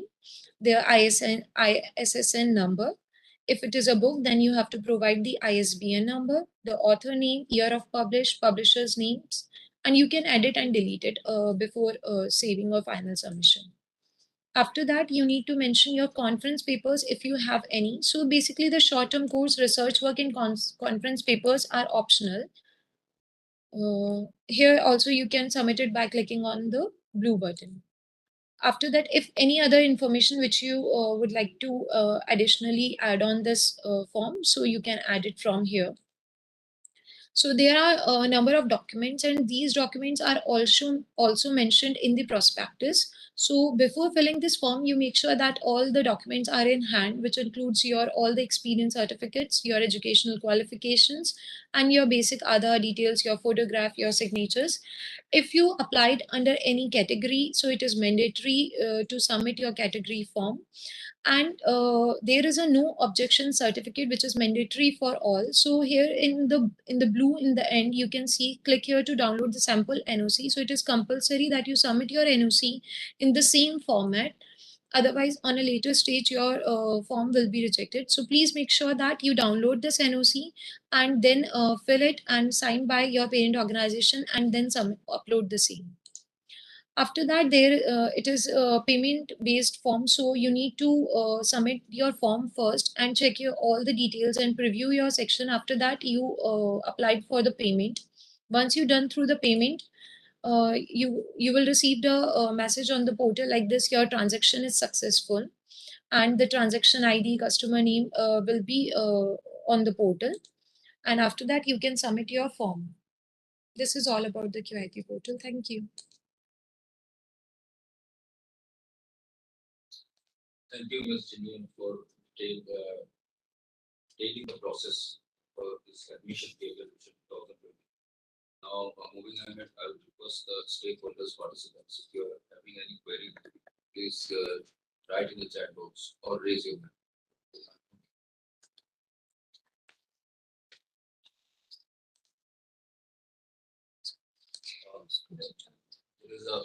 H: their ISSN number. If it is a book, then you have to provide the ISBN number, the author name, year of publisher's names, and you can edit and delete it before saving or final submission. After that, you need to mention your conference papers if you have any. So basically the short-term course research work and conference papers are optional. Here also you can submit it by clicking on the blue button. After that, if any other information which you would like to additionally add on this form, so you can add it from here. So there are a number of documents, and these documents are also mentioned in the prospectus. So before filling this form, you make sure that all the documents are in hand, which includes your all the experience certificates, your educational qualifications, and your basic other details, your photograph, your signatures. If you applied under any category, so it is mandatory to submit your category form. And there is a no objection certificate which is mandatory for all. So here in the blue in the end, you can see click here to download the sample NOC. So it is compulsory that you submit your NOC in the same format. Otherwise, on a later stage, your form will be rejected. So please make sure that you download this NOC and then fill it and sign by your parent organization and then upload the same. After that, it is a payment based form. So you need to submit your form first and check all the details and preview your section. After that, you applied for the payment. Once you're done through the payment, you will receive the message on the portal like this: your transaction is successful, and the transaction ID, customer name will be on the portal. And after that, you can submit your form. This is all about the QIP portal. Thank you.
C: Thank you, Ms. Jimmy, for taking the process for this admission evaluation 2020. Now, moving ahead, I would request the stakeholders, participants, if you are having any query, please write in the chat box or raise your hand. There is a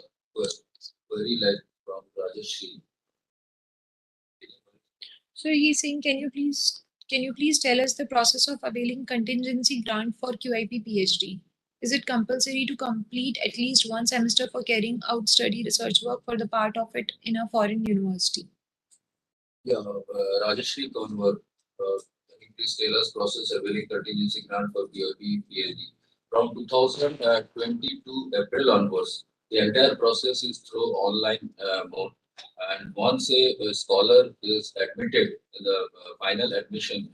C: query like from Rajeshri.
H: So he's saying, can you please tell us the process of availing contingency grant for QIP PhD? Is it compulsory to complete at least one semester for carrying out study research work for the part of it in a foreign university?
C: Yeah, Rajeshri Conver, can you please tell us process availing contingency grant for QIP PhD? From 2022 April onwards, the entire process is through online mode. And once a scholar is admitted in the final admission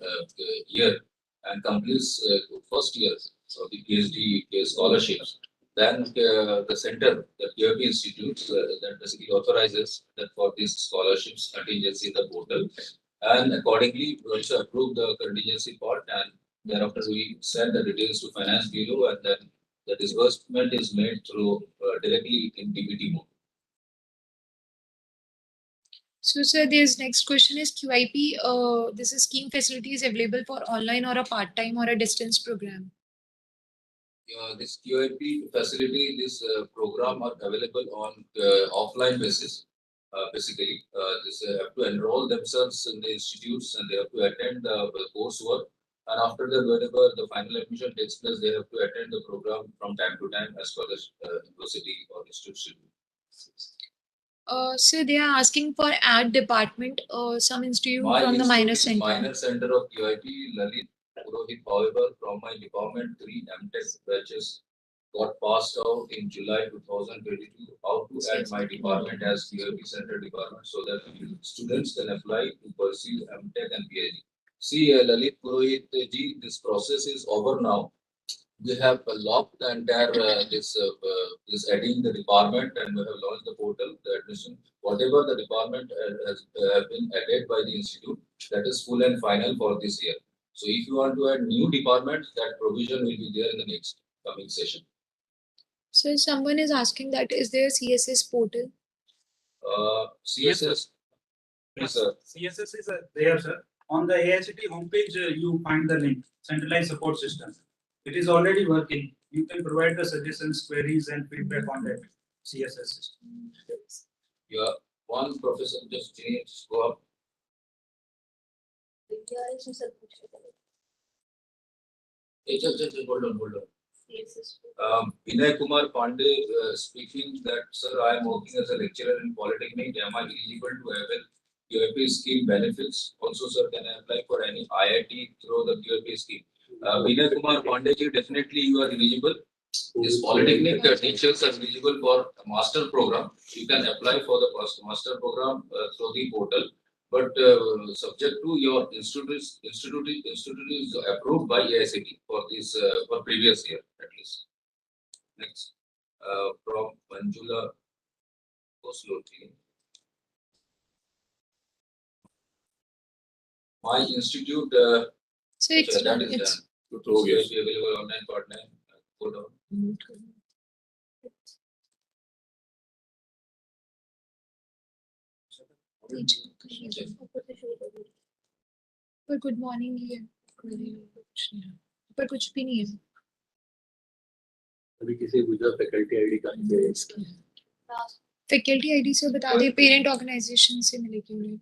C: year and completes first year of the PhD scholarships, then the center, the QIP Institute, that basically authorizes that for these scholarships contingency in the portal, and accordingly we also approve the contingency part, and thereafter we send the details to Finance Bureau, and then the disbursement is made through directly in DBT mode.
H: So, sir, this next question is QIP. This is scheme facility is available for online or a part-time or a distance program.
C: This QIP facility, this program are available on offline basis. Basically, they have to enroll themselves in the institutes and they have to attend the coursework. And after that, whenever the final admission takes place, they have to attend the program from time to time as per the university or institute.
H: So they are asking for ad department or some institute from the minor center.
C: Minor center of QIP, Lalit Purohit. However, from my department, 3 MTech batches got passed out in July 2022. How to add my department as QIP center department so that students can apply to pursue MTech and PhD. See, Lalit Purohit ji, this process is over now. We have locked the entire this adding the department, and we have launched the portal, the admission. Whatever the department has been added by the institute, that is full and final for this year. So if you want to add new departments, that provision will be there in the next coming session.
H: So someone is asking that is there CSS portal?
C: CSS. Yes, sir.
G: CSS is there, sir. On the AICT homepage, you find the link, centralized support system. It is already working. You can provide the suggestions, queries, and feedback on that CSS system.
C: Yeah, one professor just changed. Go up. Just hold on. Vinay Kumar Pandey speaking that, sir, I am working as a lecturer in Polytechnic. Am I eligible to avail QIP scheme benefits? Also, sir, can I apply for any IIT through the QIP scheme? Vinay Kumar Pandey ji, definitely you are eligible. This Polytechnic teachers are eligible for a master program. You can apply for the master program through the portal. But subject to your institute is approved by AICT for this for previous year at least. Next, from Manjula Kosloti. My institute.
H: So it's
C: that is
H: it's
C: done. Available online partner. Go down.
H: पर good morning ही है, पर कुछ भी नहीं है।
F: अभी किसी Gujarat faculty ID कहाँ से है इसका?
H: फैकल्टी आईडी से बता दे, पेरेंट ऑर्गेनाइजेशन से मिलेगी उन्हें।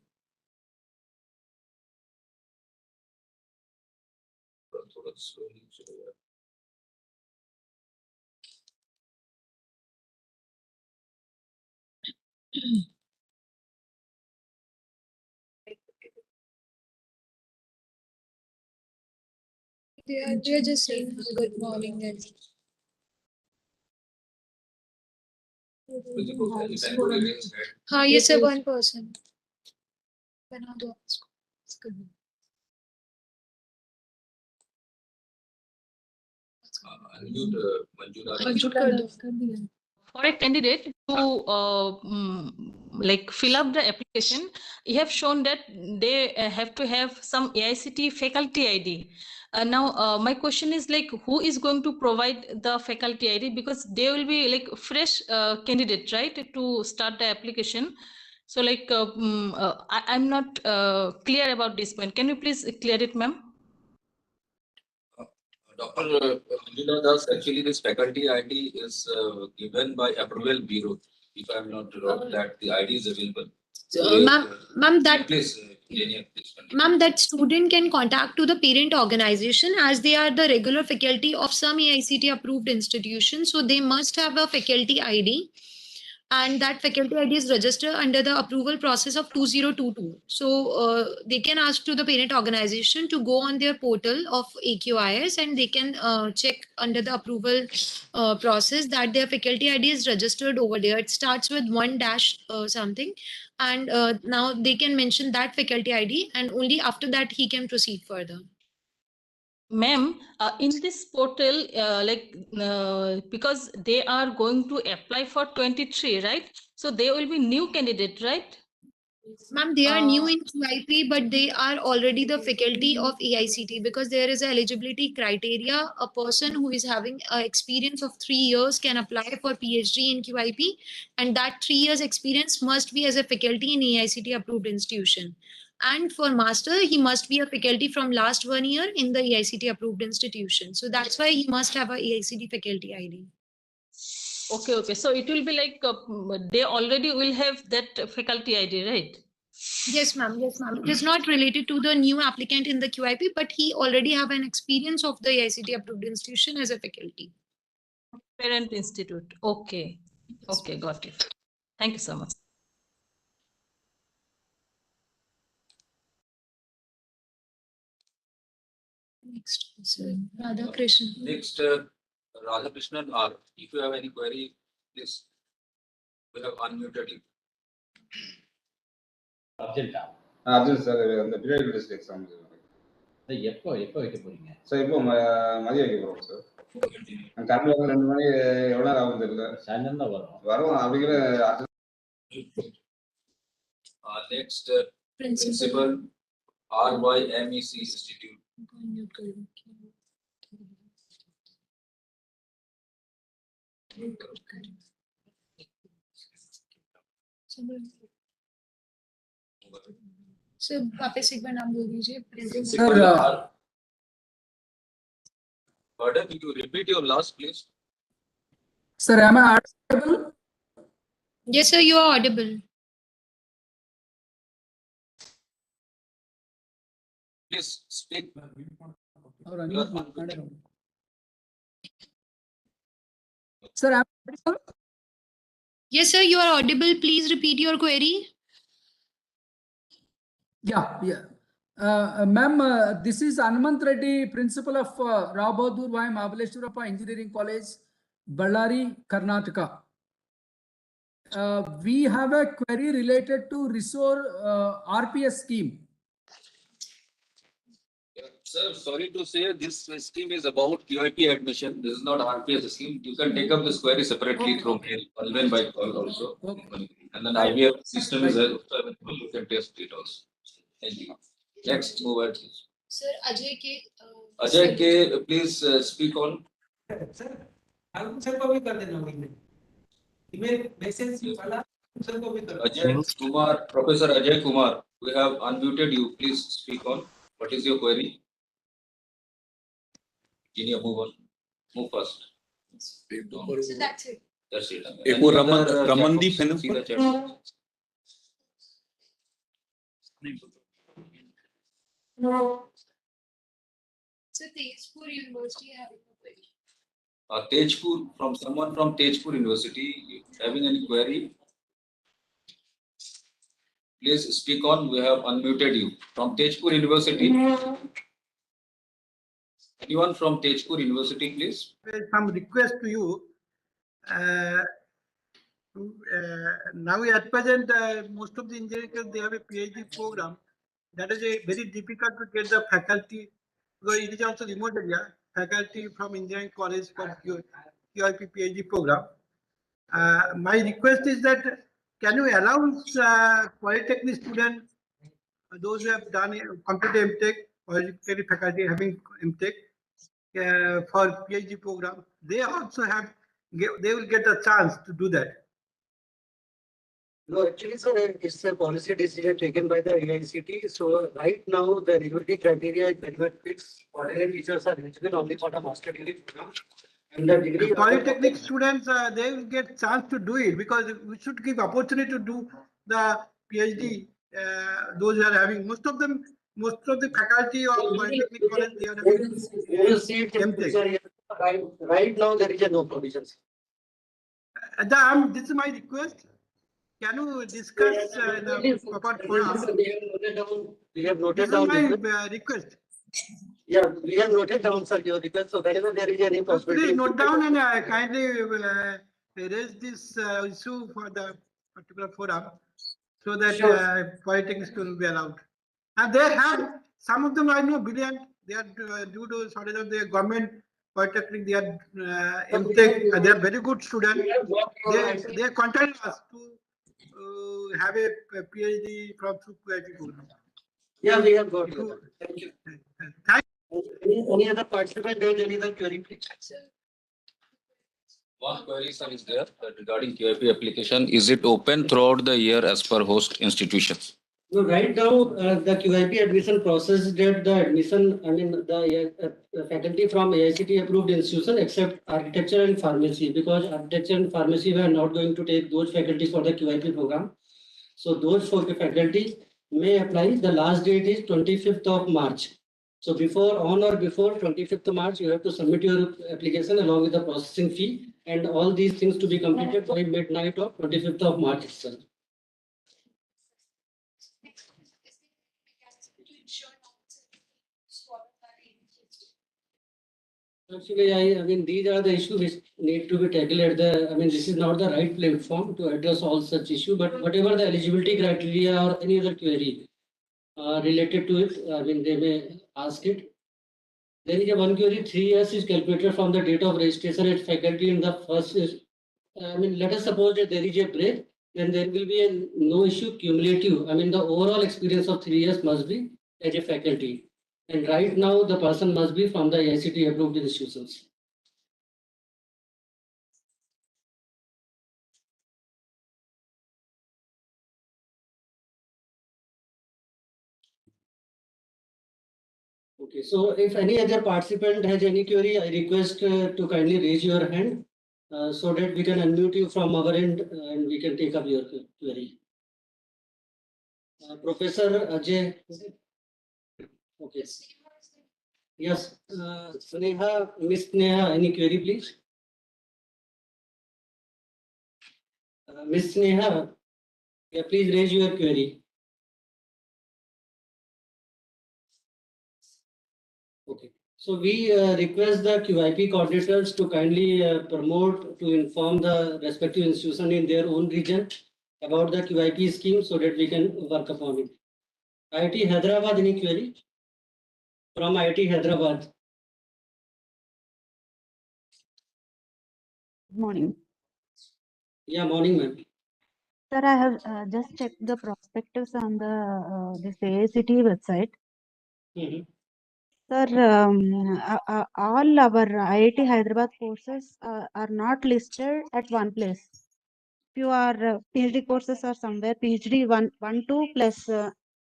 C: थोड़ा slowly चलेगा।
H: They are just saying good morning and
C: If I go against that,
H: हाँ ये सब one person बना दो इसको।
C: unmute Manjula.
H: मंजूर कर दो।
I: For a candidate to like fill up the application, you have shown that they have to have some AICT faculty ID. Now, my question is like, who is going to provide the faculty ID? Because they will be like fresh candidate, right, to start the application. So like, I'm not clear about this point. Can you please clear it, ma'am?
C: Dr. Manjula Das, actually this faculty ID is given by approval bureau. If I am not wrong, that the ID is available.
H: Ma'am, that
C: Please, Jenia, please continue.
H: Ma'am, that student can contact to the parent organization as they are the regular faculty of some AICT approved institution. So they must have a faculty ID, and that faculty ID is registered under the approval process of 2022. So they can ask to the parent organization to go on their portal of AQIS and they can check under the approval process that their faculty ID is registered over there. It starts with 1 dash something. And now they can mention that faculty ID and only after that he can proceed further.
I: Ma'am, in this portal, because they are going to apply for 23, right? So they will be new candidate, right?
H: Ma'am, they are new in QIP, but they are already the faculty of AICT because there is a eligibility criteria. A person who is having an experience of 3 years can apply for PhD in QIP, and that 3 years experience must be as a faculty in AICT approved institution. And for master, he must be a faculty from last 1 year in the AICT approved institution. So that's why he must have a AICT faculty ID.
I: Okay, okay. So it will be like they already will have that faculty ID, right?
H: Yes, ma'am. Yes, ma'am. It is not related to the new applicant in the QIP, but he already have an experience of the AICT approved institution as a faculty.
I: Parent institute. Okay. Okay, got it. Thank you so much.
H: Next, Radhakrishnan.
C: Next, Radhakrishnan R. If you have any query, please. We have unmuted you.
J: Arjun sir அந்த period list exam
F: எப்போ வைக்க போறீங்க
J: sir இப்போ மதியம் வைக்க போகிறோம் sir கரெக்டாக 2 மணி எவ்வளோ நேரம் ஆகும் தெரியல
F: சாயந்தரம் தான்
J: வரும் அப்படிங்கிற
C: Next, Principal RYMEC Institute.
H: Sir वापस एक बार नाम बोल दीजिए।
C: Principal Pardon, could you repeat your last, please?
K: Sir, am I audible?
H: Yes, sir, you are audible.
C: Please speak.
K: Sir, am I audible?
H: Yes, sir, you are audible. Please repeat your query.
K: Yeah. Ma'am, this is Anumant Reddy, principal of Rao Bahadur Vai Mahabaleshwarappa Engineering College, Ballari, Karnataka. We have a query related to Resore RPS scheme.
C: Sir, sorry to say, this scheme is about QIP admission. This is not RPS scheme. You can take up this query separately from here, even by call also. And then IVRS system is available. You can test it also. Thank you. Next, move ahead.
H: Sir, Ajay K.
C: Ajay K, please speak on.
L: Sir, sir को भी कर देना email message वाला
C: Ajay Kumar, Professor Ajay Kumar, we have unmuted you. Please speak on. What is your query? Junior, move on. Move first.
D: So that's it.
C: That's it.
A: एक वो
C: Any other,
A: Ramandeep है ना?
C: see the chat.
H: So Tezpur University having a query.
C: Tejpur, from someone from Tejpur University, having any query? Please speak on. We have unmuted you. From Tejpur University. Anyone from Tejpur University, please?
L: Some request to you. Now at present, most of the engineers, they have a PhD program. That is a very difficult to get the faculty, because it is also remote area, faculty from engineering college for QIP PhD program. My request is that, can you allow polytechnic students, those who have done completed MTech or faculty having MTech for PhD program, they also have, they will get a chance to do that.
M: No, actually, sir, it's a policy decision taken by the IICT. So right now, the eligibility criteria is very much fixed. Ordinary teachers are eligible only for the master degree program. And the degree
L: Polytechnic students, they will get chance to do it, because we should give opportunity to do the PhD. Those who are having, most of the faculty of Polytechnic college, they are having
M: you will see it in future. Right now, there is no provisions.
L: This is my request. Can you discuss in a proper forum?
M: We have noted down.
L: This is my request.
M: Yeah, we have noted down, sir, your request. So whenever there is any possibility,
L: please note down and kindly raise this issue for the particular forum, so that Polytechnic students will be allowed. And they have, some of them I know brilliant. They are due to shortage of the government Polytechnic. They are MTech. They are very good students. They contacted us to have a PhD from QIP program.
M: Yeah, we have got it. Thank you.
L: Thank
M: you. Any other participant? There is any other query, please?
C: One query, sir, is there regarding QIP application. Is it open throughout the year as per host institutions?
M: No, right now, the QIP admission process did the admission, I mean, the faculty from AICT approved institution except architecture and pharmacy, because architecture and pharmacy were not going to take those faculty for the QIP program. So those faculty may apply. The last date is 25th of March. So on or before 25th of March, you have to submit your application along with the processing fee, and all these things to be completed by midnight of 25th of March itself. Actually, I mean, these are the issues which need to be tackled at the, I mean, this is not the right platform to address all such issues, but whatever the eligibility criteria or any other query related to it, I mean, they may ask it. There is a one query, 3 years is calculated from the date of registration at faculty in the first, I mean, let us suppose that there is a break, then there will be no issue cumulative. I mean, the overall experience of 3 years must be as a faculty. And right now, the person must be from the ICT approved institutions. Okay, so if any other participant has any query, I request to kindly raise your hand so that we can unmute you from our end and we can take up your query. Professor Ajay. Okay. Yes, Sneha, Miss Sneha, any query, please? Miss Sneha, yeah, please raise your query. Okay, so we request the QIP coordinators to kindly promote, to inform the respective institution in their own region about the QIP scheme so that we can work upon it. IIT Hyderabad, any query? From IIT Hyderabad.
N: Good morning.
M: Yeah, morning, ma'am.
N: Sir, I have just checked the prospectus on the this AICT website. Sir, all our IIT Hyderabad courses are not listed at one place. few are PhD courses are somewhere PhD 1, 2 plus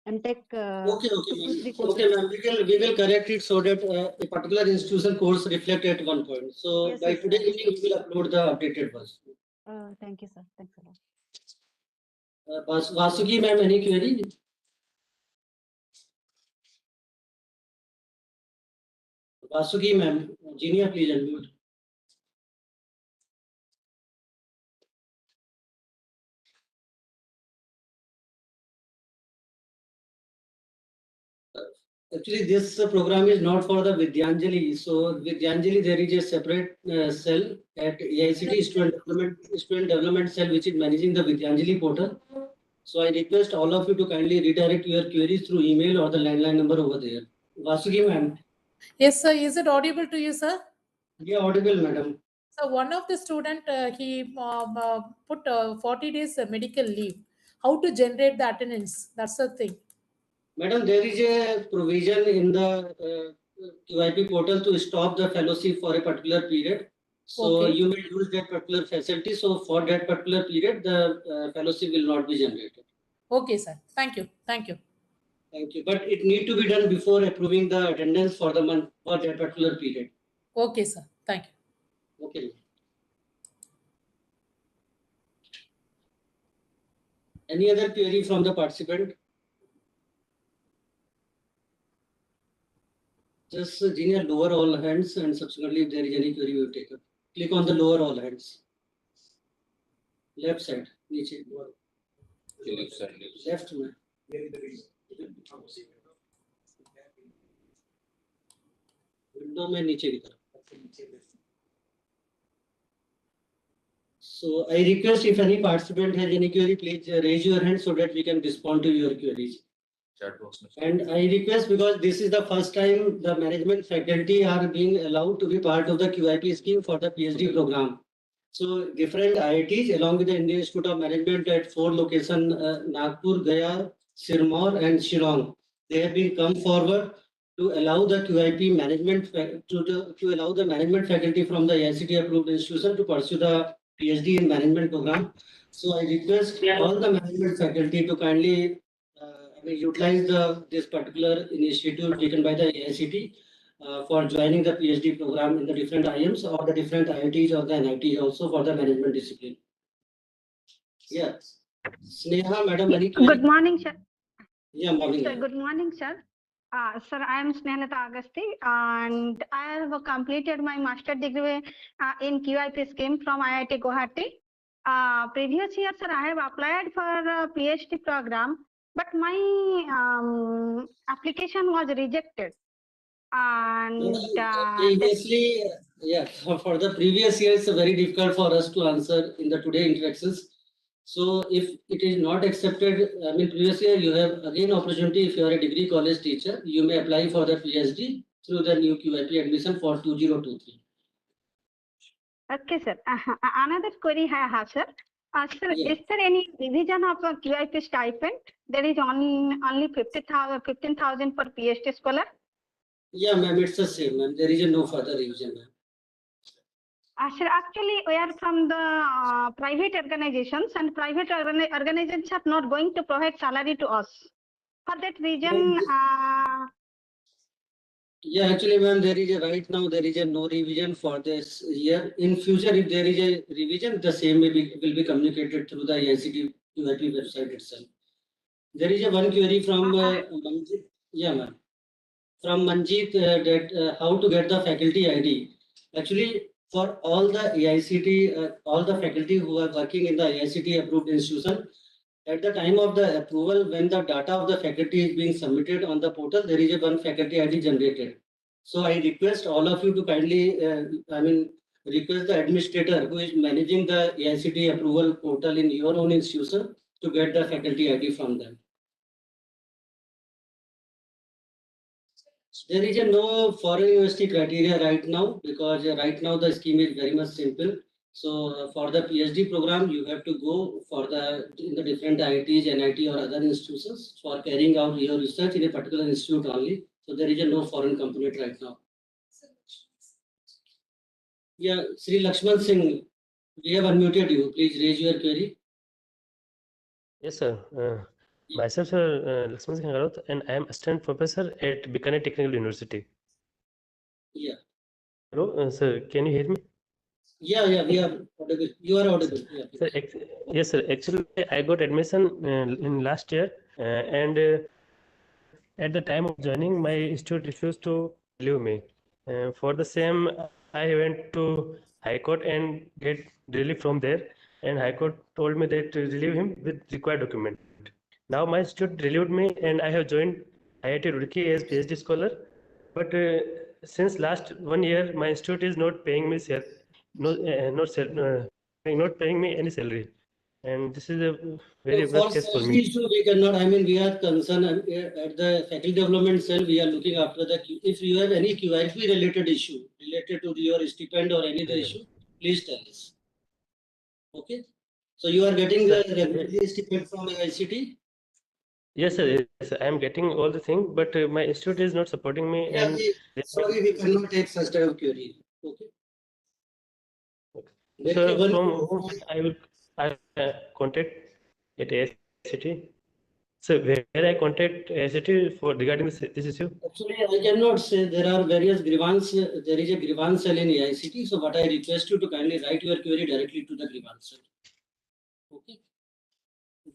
N: MTech
M: Okay,
N: 2 to 3
M: ma'am.
N: courses.
M: Okay, ma'am. We will correct it so that a particular institution course reflect at one point. So
N: Yes,
M: by
N: yes,
M: today
N: sir.
M: evening we will upload the updated version.
N: Thank you, sir. Thanks a lot.
M: Vasuki, ma'am, any query? Vasuki, ma'am, Genia, please unmute. Actually, this program is not for the Vidyanjali. So Vidyanjali, there is a separate cell at AICT Student Development Cell, which is managing the Vidyanjali portal. So I request all of you to kindly redirect your queries through email or the landline number over there. Vasuki, ma'am.
O: Yes, sir. Is it audible to you, sir?
M: Yeah, audible, madam.
O: So one of the student, he put 40 days medical leave. How to generate the attendance? That's the thing.
M: Madam, there is a provision in the QIP portal to stop the fellowship for a particular period. So
O: Okay.
M: you may use that particular facility. So for that particular period, the fellowship will not be generated.
O: Okay, sir. Thank you. Thank you.
M: Thank you. But it need to be done before approving the attendance for the month for that particular period.
O: Okay, sir. Thank you.
M: Okay. Any other query from the participant? Just Genia, lower all hands, and subsequently if there is any query we will take up. Click on the lower all hands. Left side, niche.
C: Left side.
M: Left में. Window में नीचे की तरफ. So I request if any participant has any query, please raise your hand so that we can respond to your queries. And I request, because this is the first time the management faculty are being allowed to be part of the QIP scheme for the PhD program. So different IITs along with the Indian Institute of Management at 4 locations, Nagpur, Gaya, Sirmaur and Shillong. They have been come forward to allow the QIP management to allow the management faculty from the IICT approved institution to pursue the PhD in management program. So I request all the management faculty to kindly utilize this particular initiative taken by the AICT for joining the PhD program in the different IIMs or the different IITs or the NITs also for the management discipline. Yeah. Sneha, madam, any query?
P: Good morning, sir.
M: Yeah, morning.
P: Yes, sir. Good morning, sir. Sir, I am Snehalata Agasti and I have completed my master degree in QIP scheme from IIT Guwahati. Previous year, sir, I have applied for a PhD program, but my application was rejected. And
M: previously, yeah, for the previous year, it's very difficult for us to answer in the today interactions. So if it is not accepted, I mean, previous year you have again opportunity. If you are a degree college teacher, you may apply for the PhD through the new QIP admission for 2023.
P: Okay, sir. Another query I have, sir. Sir,
M: Yeah.
P: is there any revision of a QIP stipend? There is only 15,000 for PhD scholar.
M: Yeah, ma'am, it's the same, ma'am. There is no further revision, ma'am.
P: Sir, actually, we are from the private organizations, and private organizations are not going to provide salary to us. For that reason,
M: yeah, actually, ma'am, there is right now there is no revision for this year. In future, if there is a revision, the same will be communicated through the IICT QIP website itself. There is one query from Manjit. Yeah, ma'am. From Manjit that how to get the faculty ID. Actually, for all the AICT, all the faculty who are working in the AICT approved institution, at the time of the approval, when the data of the faculty is being submitted on the portal, there is one faculty ID generated. So I request all of you to kindly, request the administrator who is managing the AICT approval portal in your own institution to get the faculty ID from them. There is no foreign university criteria right now, because right now the scheme is very much simple. So for the PhD program, you have to go for in the different IITs, NIT or other institutions for carrying out your research in a particular institute only. So there is no foreign component right now. Yeah, Sri Lakshman Singh, we have unmuted you. Please raise your query.
Q: Yes, sir. Myself, sir, Lakshman Singh Agarwal, and I am assistant professor at Bikaner Technical University.
M: Yeah.
Q: Hello, sir. Can you hear me?
M: Yeah, we are audible. You are audible. Yeah.
Q: Sir, yes, sir. Actually, I got admission in last year, and at the time of joining, my institute refused to relieve me. For the same, I went to High Court and get relief from there. And High Court told me that to relieve him with required document. Now my institute relieved me, and I have joined IIT Roorkee as PhD scholar. But since last 1 year, my institute is not paying me not paying me any salary, and this is a very
M: So for
Q: worst case for
M: salary
Q: me.
M: issue, we cannot, I mean, we are concerned at the faculty development cell, we are looking after if you have any QIP related issue related to your stipend or any other issue, please tell us. Okay. So you are getting the regularly stipend from ICT?
Q: Yes, sir. Yes, sir. I am getting all the things, but my institute is not supporting me,
M: Yeah,
Q: and
M: sorry, we cannot take such type of query. Okay.
Q: so from whom I contact at AICT. So where I contact AICT for regarding this issue?
M: Actually, I cannot say there are various grievance. There is a grievance cell in AICT. So, what I request you to kindly write your query directly to the grievance cell. Okay.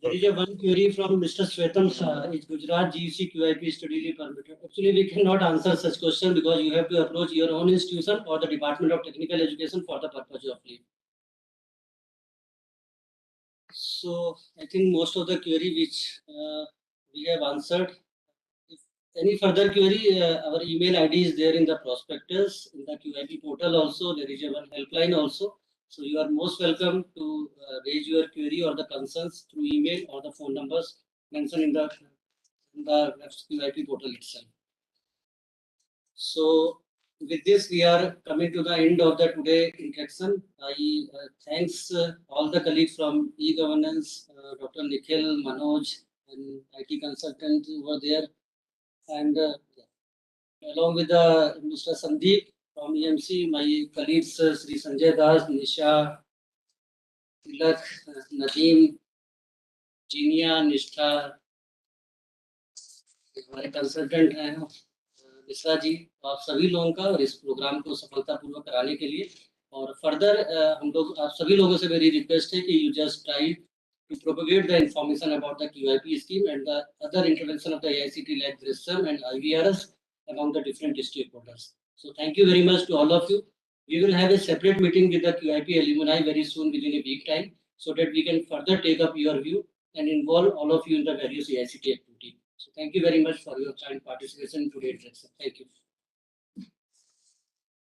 M: There is a one query from Mr. Svetam Shah. Is Gujarat GEC QIP study leave permitted? Actually, we cannot answer such question because you have to approach your own institution or the Department of Technical Education for the purpose of leave. So, I think most of the query which we have answered. If any further query, our email ID is there in the prospectus, in the QIP portal also. There is a one helpline also. So you are most welcome to raise your query or the concerns through email or the phone numbers mentioned in the QIP portal itself. So with this, we are coming to the end of the today interaction. I thanks all the colleagues from e-governance, Dr. Nikhil, Manoj, and IT consultant over there, and along with Mr. Sandeep from EMC, my colleagues Sri Sanjay Das, Nisha, Tilak, Nadeem, Jinia, Nishtha, हमारे consultant हैं मिश्रा जी, आप सभी लोगों का और इस programme को सफलतापूर्वक कराने के लिए और फर्दर हम लोग आप सभी लोगों से मेरी रिक्वेस्ट है कि you just try to propagate the information about the QIP scheme and the other intervention of the AICT-led system and IVRS among the different stakeholders. So thank you very much to all of you. We will have a separate meeting with the QIP alumni very soon within a week time so that we can further take up your view and involve all of you in the various AICT activities. So thank you very much for your kind participation in today's lecture. Thank you.